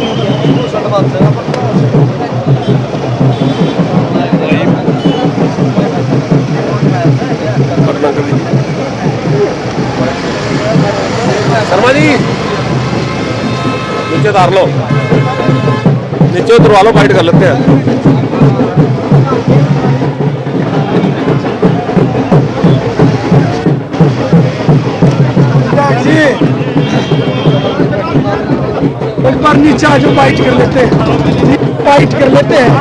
Speaker 5: शर्मा जी नीचे उतार लो, नीचे उतरवा लो, फाइट कर लेते हैं।
Speaker 7: एक बार नीचे आ जाओ, फाइट कर लेते हैं, फाइट कर लेते हैं।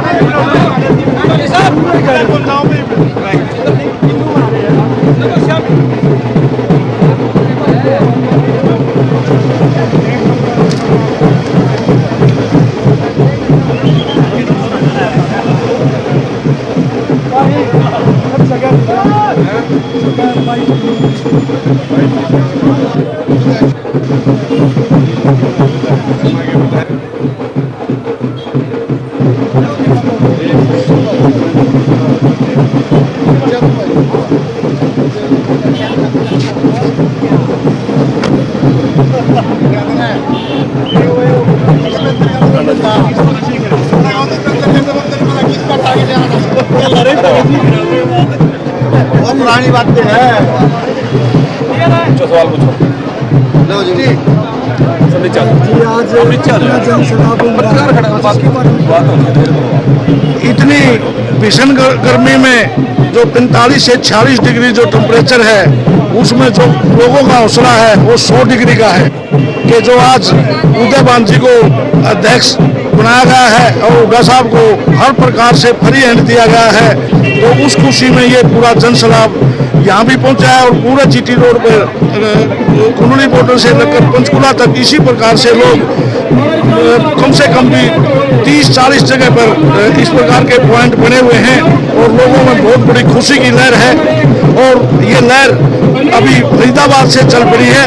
Speaker 1: पुरानी बातें हैं।
Speaker 5: सवाल पूछो।
Speaker 1: लो जी।
Speaker 6: इतनी भीषण गर्मी में जो 45 से 46 डिग्री जो टेम्परेचर है, उसमें जो लोगों का हौसला है वो 100 डिग्री का है कि जो आज उदयभान जी को अध्यक्ष बनाया गया है और हुड्डा साहब को हर प्रकार से फ्री हैंड दिया गया है, तो उस खुशी में ये पूरा जनसैलाब यहाँ भी पहुंचा है। और पूरे जीटी रोड पर कुंडली बॉर्डर से लेकर पंचकुला तक इसी प्रकार से लोग कम से कम भी 30-40 जगह पर इस प्रकार के पॉइंट बने हुए हैं और लोगों में बहुत बड़ी खुशी की लहर है। और ये लहर अभी फरीदाबाद से चल पड़ी है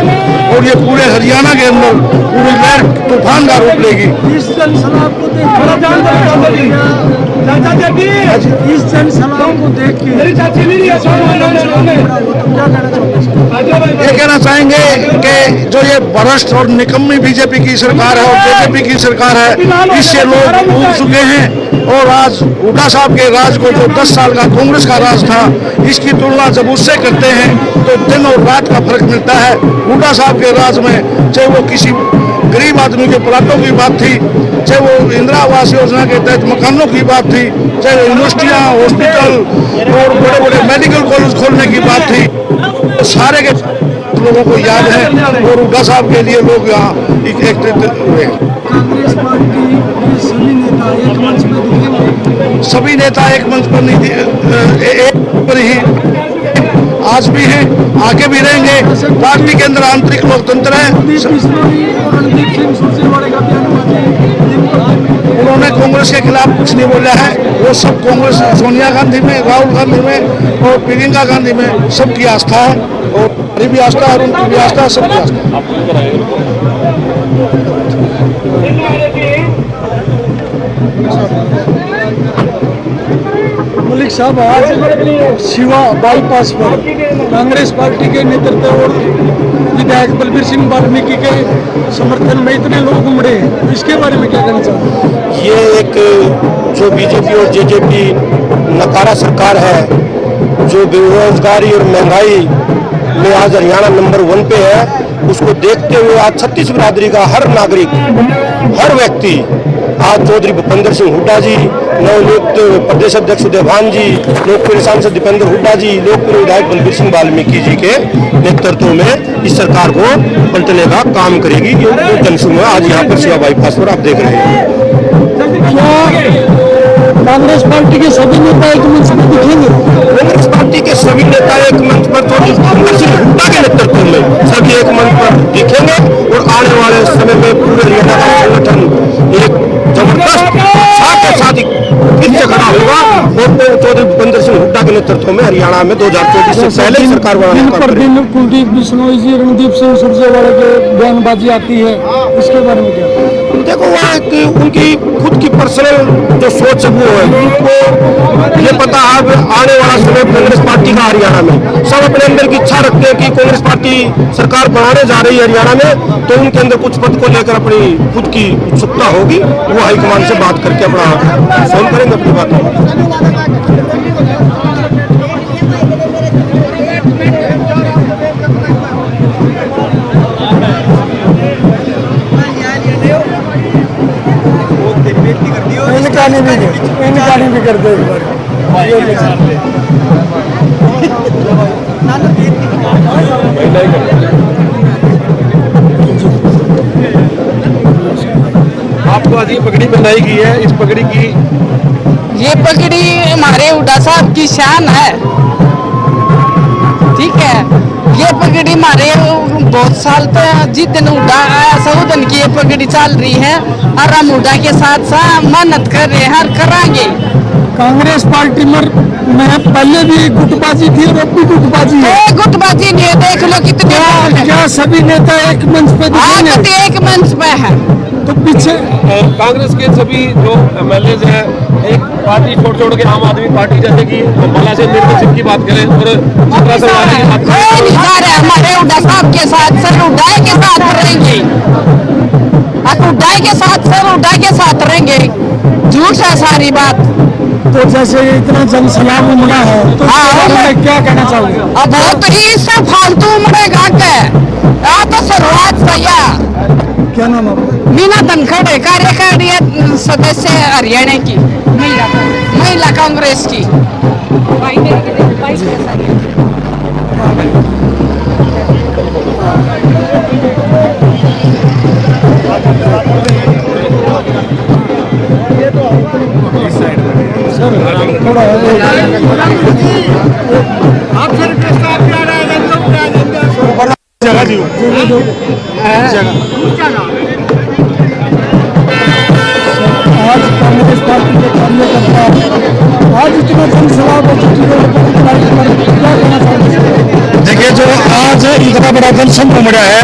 Speaker 6: और ये पूरे हरियाणा के अंदर पूरी लहर तूफान का रूप लेगी।
Speaker 7: इस जनसैलाब को देख इस जनसैलाब को देख के
Speaker 6: ये कहना चाहेंगे कि जो ये भ्रष्ट और निकम्मी बीजेपी की सरकार है और जेजेपी की सरकार है, इससे लोग ऊब चुके हैं। और आज हुड्डा साहब के राज को जो 10 साल का कांग्रेस का राज था, इसकी तुलना जब उससे करते हैं तो दिन और रात का फर्क मिलता है। हुड्डा साहब के राज में चाहे वो किसी गरीब आदमी के प्लाटों की बात थी, चाहे वो इंदिरा आवास योजना के तहत मकानों की बात थी, चाहे यूनिवर्सिटियाँ, हॉस्पिटल और बड़े बड़े मेडिकल कॉलेज खोलने की बात थी, तो सारे के लोगों को याद है। और हुड्डा साहब के लिए लोग यहाँ एकत्रित हुए।
Speaker 7: कांग्रेस पार्टी के सभी नेता एक मंच में दिखेंगे।
Speaker 6: सभी नेता एक मंच पर नहीं, एक पर ही आज भी हैं, आगे भी रहेंगे। पार्टी के अंदर आंतरिक लोकतंत्र है। उन्होंने कांग्रेस के खिलाफ कुछ नहीं बोला है। वो सब कांग्रेस, सोनिया गांधी में, राहुल गांधी में और प्रियंका गांधी में सबकी आस्था है और हमारी भी आस्था है और उनकी भी आस्था है, सबकी आस्था
Speaker 7: मलिक साहब, आज शिवा बाईपास पर कांग्रेस पार्टी के नेतृत्व और विधायक बलबीर सिंह वाल्मीकि के समर्थन में इतने लोग उमड़े हैं, इसके बारे में क्या कहना चाहते?
Speaker 8: ये एक जो बीजेपी और जेजेपी नकारा सरकार है, जो बेरोजगारी और महंगाई में आज हरियाणा नंबर 1 पे है, उसको देखते हुए आज छत्तीस बिरादरी का हर नागरिक, हर व्यक्ति आज चौधरी भूपेंद्र सिंह हुड्डा जी, नवनियुक्त प्रदेश अध्यक्ष उदयभान जी, लोकप्रिय सांसद दीपेंद्र हुड्डा जी, लोकप्रिय विधायक बलबीर सिंह वाल्मीकि जी के नेतृत्व में इस सरकार को पलटने का काम करेगी। ये जनसमूह आज यहाँ पर शिवा बाईपास पर आप देख रहे हैं।
Speaker 7: कांग्रेस पार्टी के सभी नेता एक मंच में दिखेंगे।
Speaker 8: कांग्रेस पार्टी के सभी नेता एक मंच पर चौधरी भूपेंद्र सिंह हुड्डा के नेतृत्व में सभी एक मंच पर दिखेंगे और आने वाले समय में पूरे हरियाणा का संगठन एक जबरदस्त साथ साथ फिर से खड़ा होगा और चौधरी भूपेंद्र सिंह हुड्डा के नेतृत्व में हरियाणा में 2024 से पहले ही सरकार बनाने का
Speaker 7: दिन कुलदीप बिश्नोई जी, रणदीप सिंह सुरजेवाला के बयानबाजी आती है, इसके बारे में क्या?
Speaker 8: देखो, वहाँ उनकी खुद की पर्सनल जो सोच है वो है, उनको ये पता है आने वाला समय कांग्रेस पार्टी का हरियाणा में, सब अपने अंदर की इच्छा रखते हैं कि कांग्रेस पार्टी सरकार बनाने जा रही है हरियाणा में, तो उनके अंदर कुछ पद को लेकर अपनी खुद की उत्सुकता होगी, वो हाईकमान से बात करके अपना सोल्व करेंगे अपनी बात।
Speaker 7: इनकानी भी कर दो एक
Speaker 5: आपको आज ये पगड़ी बनाई गई है, इस पगड़ी की
Speaker 9: ये पगड़ी हमारे हुड्डा साहब की शान है, ठीक है। ये पगड़ी हमारे बहुत साल तक जिस दिन हुड्डा आया सौ दिन की ये पगड़ी चल रही है और हम हुड्डा के साथ साथ मेहनत कर रहे हैं और कराएंगे।
Speaker 7: कांग्रेस पार्टी में पहले भी गुटबाजी थी और अब भी गुटबाजी है।
Speaker 9: कोई गुटबाजी नहीं है, देख लो कितने वोट हैं।
Speaker 7: क्या सभी नेता एक मंच पे दिखेंगे?
Speaker 9: आप तो एक मंच पे है।
Speaker 7: तो पीछे
Speaker 5: कांग्रेस के सभी जो एमएलए हैं एक पार्टी छोड़ के आम आदमी पार्टी जैसे कि मला से निर्वाचित की बात करें और छपरा समाज की बात
Speaker 9: कोई
Speaker 5: करें,
Speaker 9: नहीं जा रहा है हमारे हुड्डा साहब के साथ, सर हुड्डा के साथ रहेंगे। हुड्डा के साथ, सर हुड्डा के साथ रहेंगे। झूठ है सारी बात।
Speaker 7: तो जैसे इतना जनसलाब उमड़ा है तो
Speaker 9: हाँ,
Speaker 7: इसके बारे में क्या कहना चाहोगे?
Speaker 9: अब बहुत ही इससे फालतू उमड़ेगा के आ तो शुरुआत सैया।
Speaker 7: क्या नाम है आपका?
Speaker 9: मीना धनखड़ कार्यकारी सदस्य हरियाणा की महिला कांग्रेस की।
Speaker 7: थोड़ा जगह जी आज कांग्रेस पार्टी के कार्यकर्ता आज इतना जनसलाब हो चुकी है, क्या कहना चाहोगे?
Speaker 6: देखिए, जो आज इतना बड़ा जनसमूह उमड़ा है,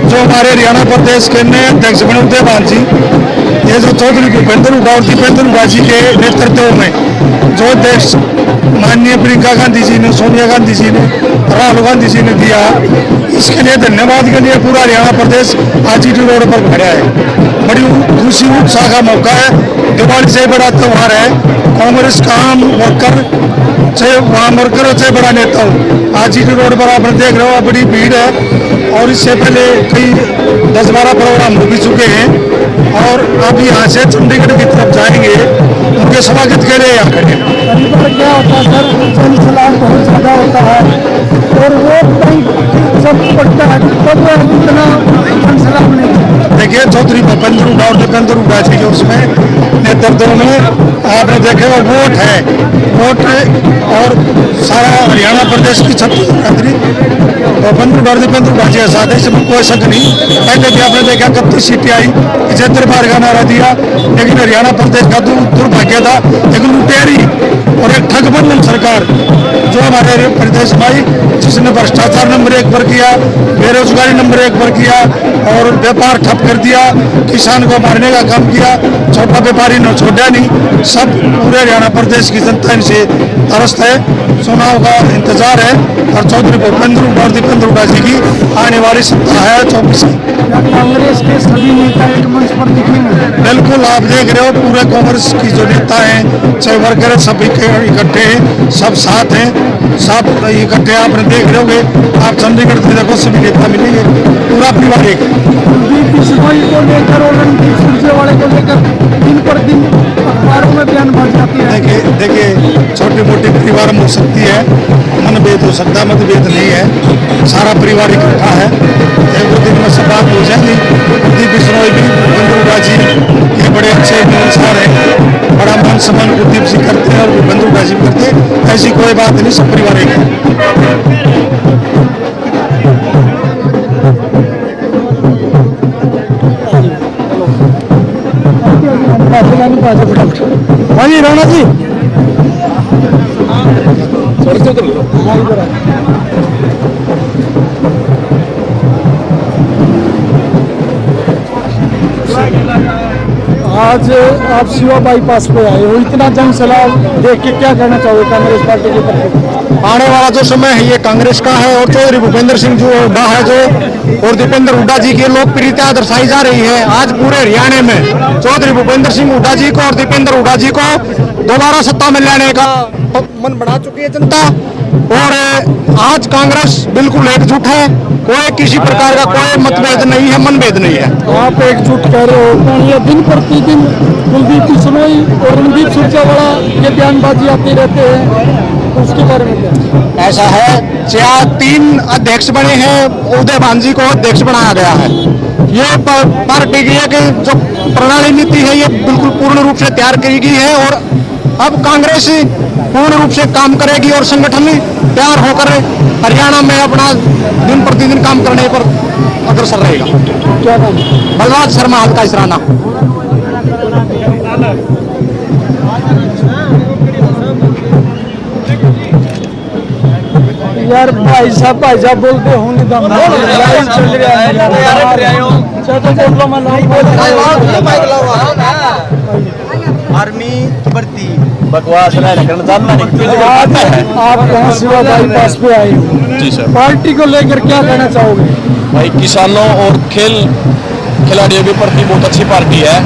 Speaker 6: जो हमारे हरियाणा प्रदेश के नए अध्यक्ष बने उदयभान जी, ये जो चौधरी भूपेंद्र हुड्डा और दीपेंद्र हुड्डा जी के नेतृत्व में जो अध्यक्ष माननीय प्रियंका गांधी जी ने, सोनिया गांधी जी ने, राहुल गांधी जी ने दिया, इसके लिए धन्यवाद के लिए पूरा हरियाणा प्रदेश आज जीटी रोड पर खड़ा है। बड़ी खुशी उत्साह का मौका है। दिवाली से बड़ा त्यौहार है। कांग्रेस का आम वर्कर चाहे वहाँ वर्कर हो चाहे बड़ा नेता हो, आज जीटी रोड पर आप देख रहे हो बड़ी भीड़ है। और इससे पहले कई 10-12 प्रोग्राम हो भी चुके हैं और अब यहाँ से चंडीगढ़ की तरफ जाएंगे, उनके स्वागत के लिए यहाँ खड़े।
Speaker 7: कई बार क्या होता है सर, जनसलाब बहुत ज़्यादा होता है और वोट बैंक जब पड़ता है तब इतना जनसलाब नहीं होता।
Speaker 6: देखिए, चौधरी भूपेंद्र हुड्डा और दीपेंद्र हुड्डा जी के उसमें नेतृत्व में आपने देखे वो वोट है, वोट और सारा हरियाणा प्रदेश की 36 भूपेंद्र हुड्डा और दीपेंद्र हुड्डा जी साथ है, इसमें कोई शक नहीं। पहले भी आपने देखा 31 सीटें आई, 75 बार का नारा दिया, लेकिन हरियाणा प्रदेश का दुर्भाग्य था, एक लुटेरी और एक ठगबंधन सरकार जो हमारे प्रदेश में आई, जिसने भ्रष्टाचार नंबर 1 पर किया, बेरोजगारी नंबर 1 पर किया और व्यापार ठप कर दिया, किसान को मारने का काम किया, छोटा व्यापारी ने छोड़ा नहीं। सब पूरे हरियाणा प्रदेश की जनता इनसे तरस्त है, चुनाव का इंतजार है और चौधरी भूपेंद्र हुड्डा और दीपेंद्र हुड्डा जी की आने वाली सत्ता है 24।
Speaker 7: कांग्रेस के सभी नेता एक मंच पर दिखेंगे?
Speaker 6: बिल्कुल, आप देख रहे हो पूरे कांग्रेस की जो नेता हैं चाहे वर्कर है, सब इकट्ठे हैं, सब साथ हैं, सब इकट्ठे आपने देख रहे होंगे। आप चंडीगढ़ से देखो सभी नेता मिलेंगे, पूरा परिवार एक।
Speaker 7: बिश्नोई को लेकर और रणदीप सुरजेवाला को लेकर दिन पर दिन अखबारों में बयानबाजी आती है।
Speaker 6: देखिए छोटी मोटी परिवार में हो सकती है, मनभेद हो सकता है, मतभेद नहीं है, सारा परिवार इकट्ठा है। एक दिन में सब बात हो जाएगी। रणदीप बिश्नोई भी भूपेंद्र हुड्डा जी ये बड़े अच्छे इंसान हैं, बड़ा मान सम्मान कुलदीप जी करते हैं और भूपेंद्र हुड्डा जी करते हैं, ऐसी कोई बात नहीं, सब परिवार एक है।
Speaker 7: हाँ जी राणा जी, आज आप शिवा बाईपास पे आए हो, इतना जनसलाब देख के क्या कहना चाहोगे कांग्रेस पार्टी की तरफ?
Speaker 6: आने वाला जो समय है ये कांग्रेस का है और चौधरी भूपेंद्र सिंह जो हुड्डा है जो और दीपेंद्र हुड्डा जी की लोकप्रियता दर्शाई जा रही है। आज पूरे हरियाणा में चौधरी भूपेंद्र सिंह हुड्डा जी को और दीपेंद्र हुड्डा जी को दोबारा सत्ता में लाने का मन बना चुकी है जनता और आज कांग्रेस बिल्कुल एकजुट है, कोई किसी प्रकार का कोई मतभेद नहीं है, मनभेद नहीं है।
Speaker 7: आप एकजुट कह रहे हो, ये दिन प्रतिदिन कुलदीप बिश्नोई और रणदीप सुरजेवाला ये बयानबाजी आती रहते हैं, तो उसके बारे में क्या?
Speaker 6: ऐसा है, 3 अध्यक्ष बने हैं, उदयभान जी को अध्यक्ष बनाया गया है। ये पार्टी की एक जो प्रणाली नीति है ये बिल्कुल पूर्ण रूप से तैयार की गई है और अब कांग्रेस पूर्ण रूप से काम करेगी और संगठन तैयार होकर हरियाणा में अपना दिन प्रतिदिन काम करने पर अग्रसर रहेगा।
Speaker 7: क्या नाम?
Speaker 6: बलराज शर्मा, हल्का इसराना।
Speaker 7: यार भाई साहब बोलते होंगे दम लाइन चल रहा है तो बोल लो मैं
Speaker 1: आर्मी भर्ती
Speaker 8: बकवास
Speaker 7: आज आप यहाँ शिवा बाईपास पे आए हो
Speaker 5: जी सर।
Speaker 7: पार्टी को लेकर क्या कहना चाहोगे?
Speaker 5: भाई किसानों और खिलाड़ियों के प्रति बहुत अच्छी पार्टी है।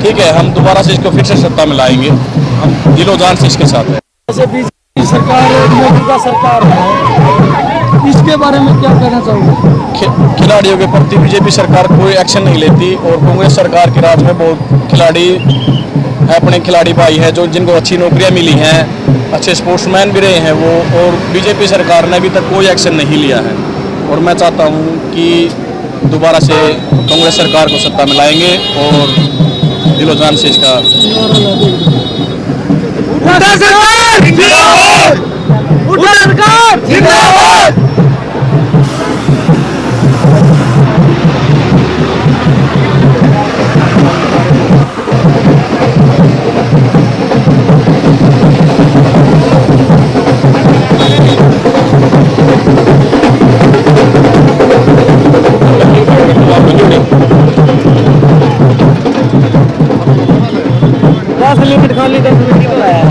Speaker 5: ठीक है, हम दोबारा से इसको फिर से सत्ता में लाएंगे, हम दिलो जान से इसके साथ है।
Speaker 7: जैसे बीजेपी सरकार मौजूदा सरकार है, इसके बारे में क्या कहना चाहोगे?
Speaker 5: खिलाड़ियों के प्रति बीजेपी सरकार कोई एक्शन नहीं लेती और कांग्रेस सरकार के राज में बहुत खिलाड़ी अपने खिलाड़ी भाई है जो जिनको अच्छी नौकरियां मिली हैं, अच्छे स्पोर्ट्समैन भी रहे हैं वो, और बीजेपी सरकार ने अभी तक कोई एक्शन नहीं लिया है। और मैं चाहता हूं कि दोबारा से कांग्रेस सरकार को सत्ता में लाएंगे और दिलो जान से इसका
Speaker 7: लिमिट खाली 10 मिनट की तो आया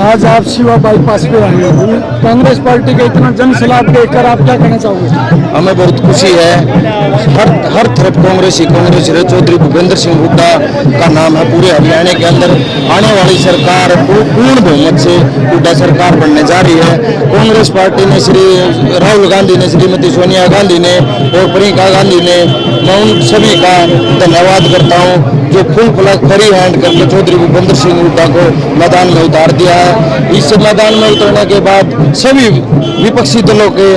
Speaker 7: आज आप शिवा बाईपास पे आए हो, कांग्रेस पार्टी के इतना जन सलाह देखकर आप क्या कहना चाहोगे?
Speaker 8: हमें बहुत खुशी है। हर तरफ कांग्रेस ही कांग्रेस है। चौधरी भूपेंद्र सिंह हुड्डा का नाम है। पूरे हरियाणा के अंदर आने वाली सरकार पूर्ण बहुमत से हुड्डा सरकार बनने जा रही है। कांग्रेस पार्टी ने श्री राहुल गांधी ने, श्रीमती सोनिया गांधी ने और प्रियंका गांधी ने, मैं उन सभी का धन्यवाद करता हूँ जो फुल फ्री हैंड करके चौधरी भूपेंद्र सिंह हुड्डा को मैदान में उतार दिया है। इस मैदान में उतरने के बाद सभी विपक्षी दलों के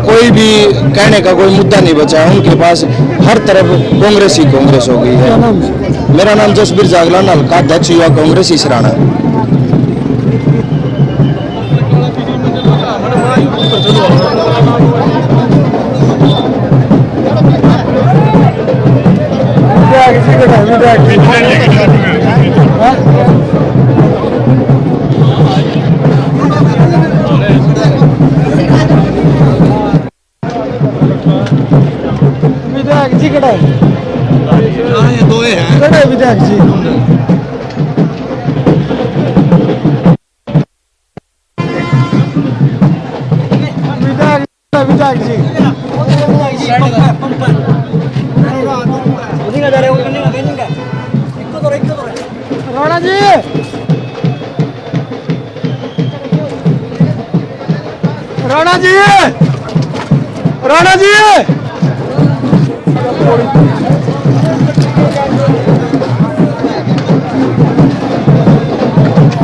Speaker 8: कोई भी कहने का कोई मुद्दा नहीं बचा है। उनके पास हर तरफ कांग्रेस ही कांग्रेस हो गई है। मेरा नाम जसबीर जागलान, हल्का अध्यक्ष युवा कांग्रेस इसराना।
Speaker 7: विधायक जी कड़ा है?
Speaker 8: ये दो हैं।
Speaker 7: कड़ा है विधायक जी? विधायक जी राणा जी, राणा जी, राणा जी,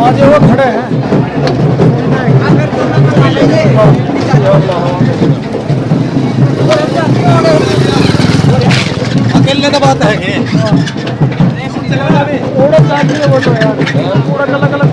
Speaker 7: आज वो खड़े हैं।
Speaker 8: अकेले तो बात है कि
Speaker 7: पूरा अलग अलग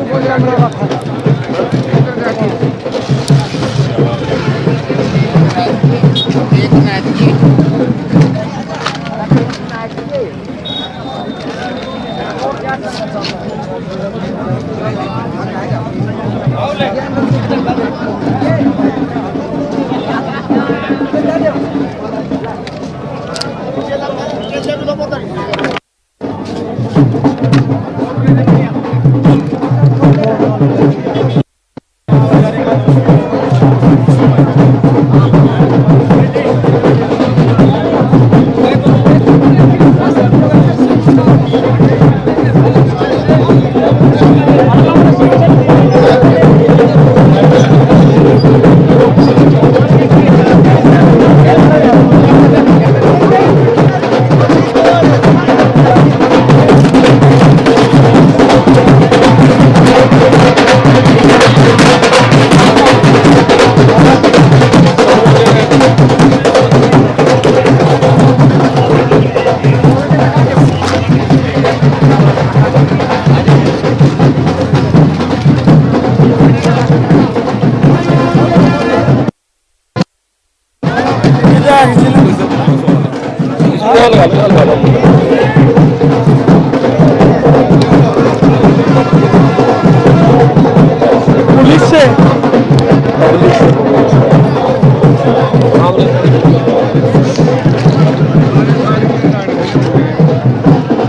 Speaker 7: पुलिस से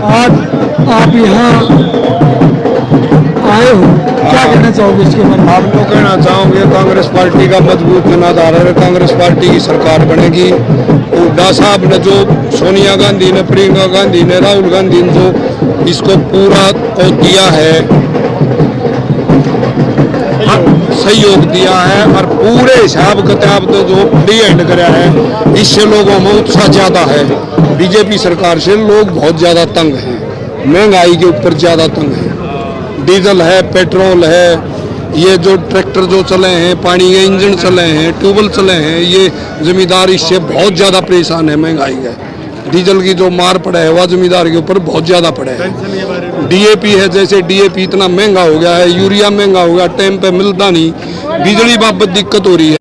Speaker 7: आज आप यहाँ आए हो, क्या कहना चाहोगे इसके बारे में?
Speaker 8: आपको कहना चाहूँगे कांग्रेस पार्टी का मजबूत जनाधार है, कांग्रेस पार्टी की सरकार बनेगी। हुड्डा साहब ने जो सोनिया गांधी ने, प्रियंका गांधी ने, राहुल गांधी ने जो इसको पूरा दिया है, सहयोग दिया है और पूरे हिसाब किताब तो जो डिएंड कराया है, इससे लोगों में उत्साह ज्यादा है। बीजेपी सरकार से लोग बहुत ज्यादा तंग हैं, महंगाई के ऊपर ज्यादा तंग है। डीजल है, पेट्रोल है, ये जो ट्रैक्टर जो चले हैं, पानी के इंजन चले हैं, ट्यूबवेल चले हैं, ये जमींदार इससे बहुत ज़्यादा परेशान है। महंगाई है, डीजल की जो मार पड़ा है वह जमींदार के ऊपर बहुत ज़्यादा पड़ा है। डीएपी है, जैसे डीएपी इतना महंगा हो गया है, यूरिया महंगा हो गया, टाइम पे मिलता नहीं, बिजली बाबत दिक्कत हो रही है।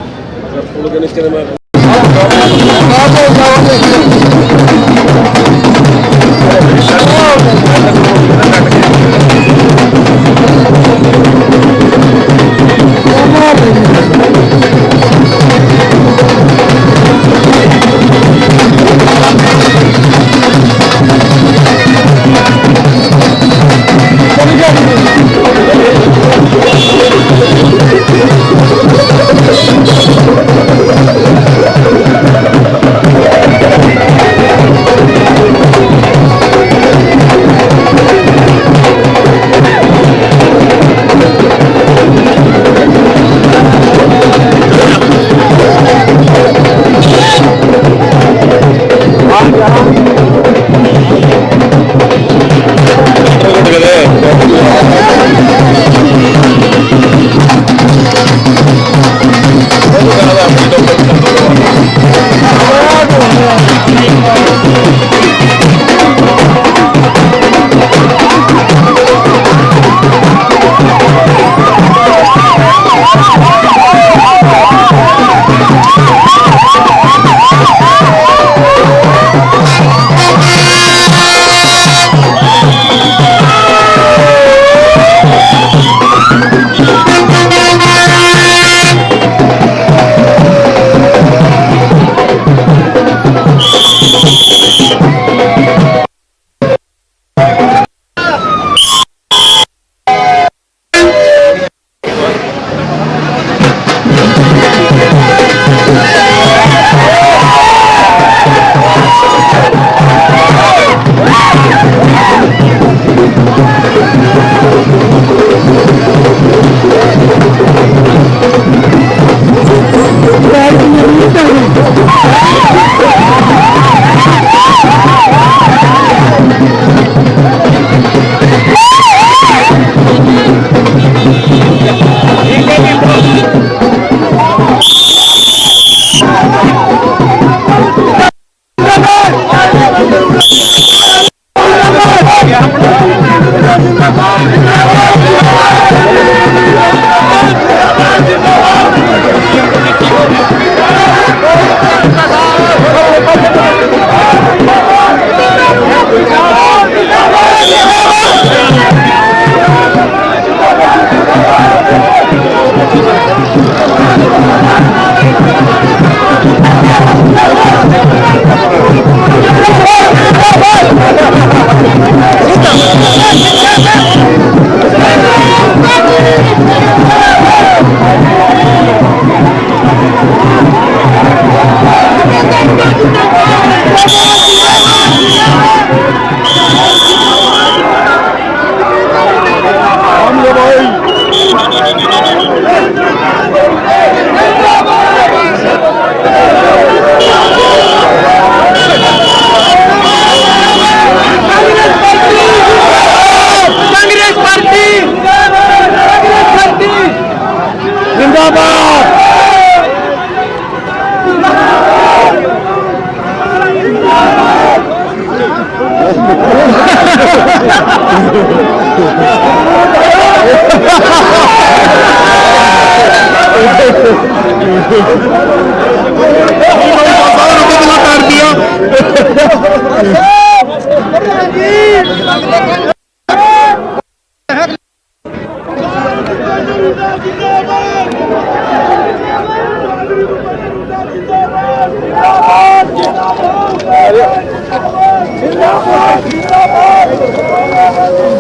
Speaker 8: कर दिया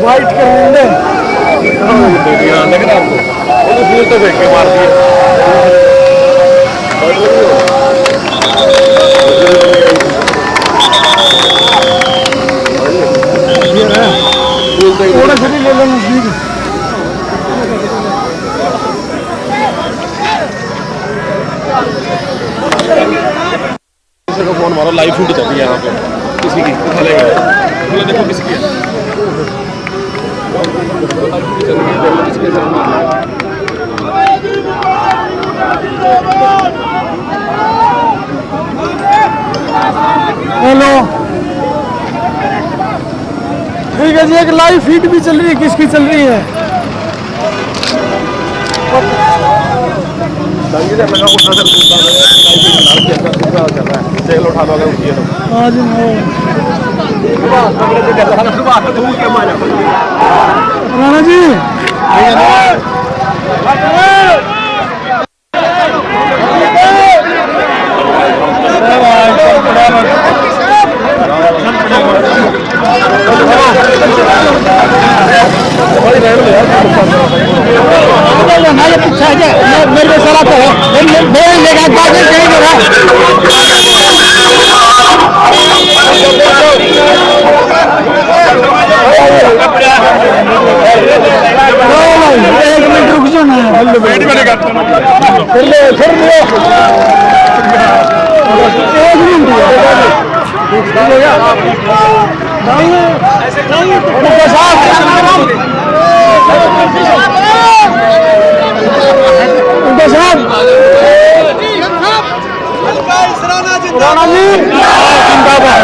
Speaker 7: वाइट करेंगे
Speaker 5: लेकिन आपको वो तो फूल तो फेंक के मार दिए।
Speaker 7: थोड़ा सा ले लो नजदीक।
Speaker 5: किसी को फोन मारो, लाइव शूट चल रही है यहाँ पे किसी की उठा लेगा, बोले देखो किसी की है।
Speaker 7: हेलो, ठीक है जी, एक लाइव फीड भी चल रही है, किसकी चल रही है?
Speaker 5: उठा लो
Speaker 7: आज राणा जी मेरे सारा तो एक मिनट रुक जाना है।
Speaker 5: वेट करेगा
Speaker 7: फिर ले राणा जी जिंदाबाद।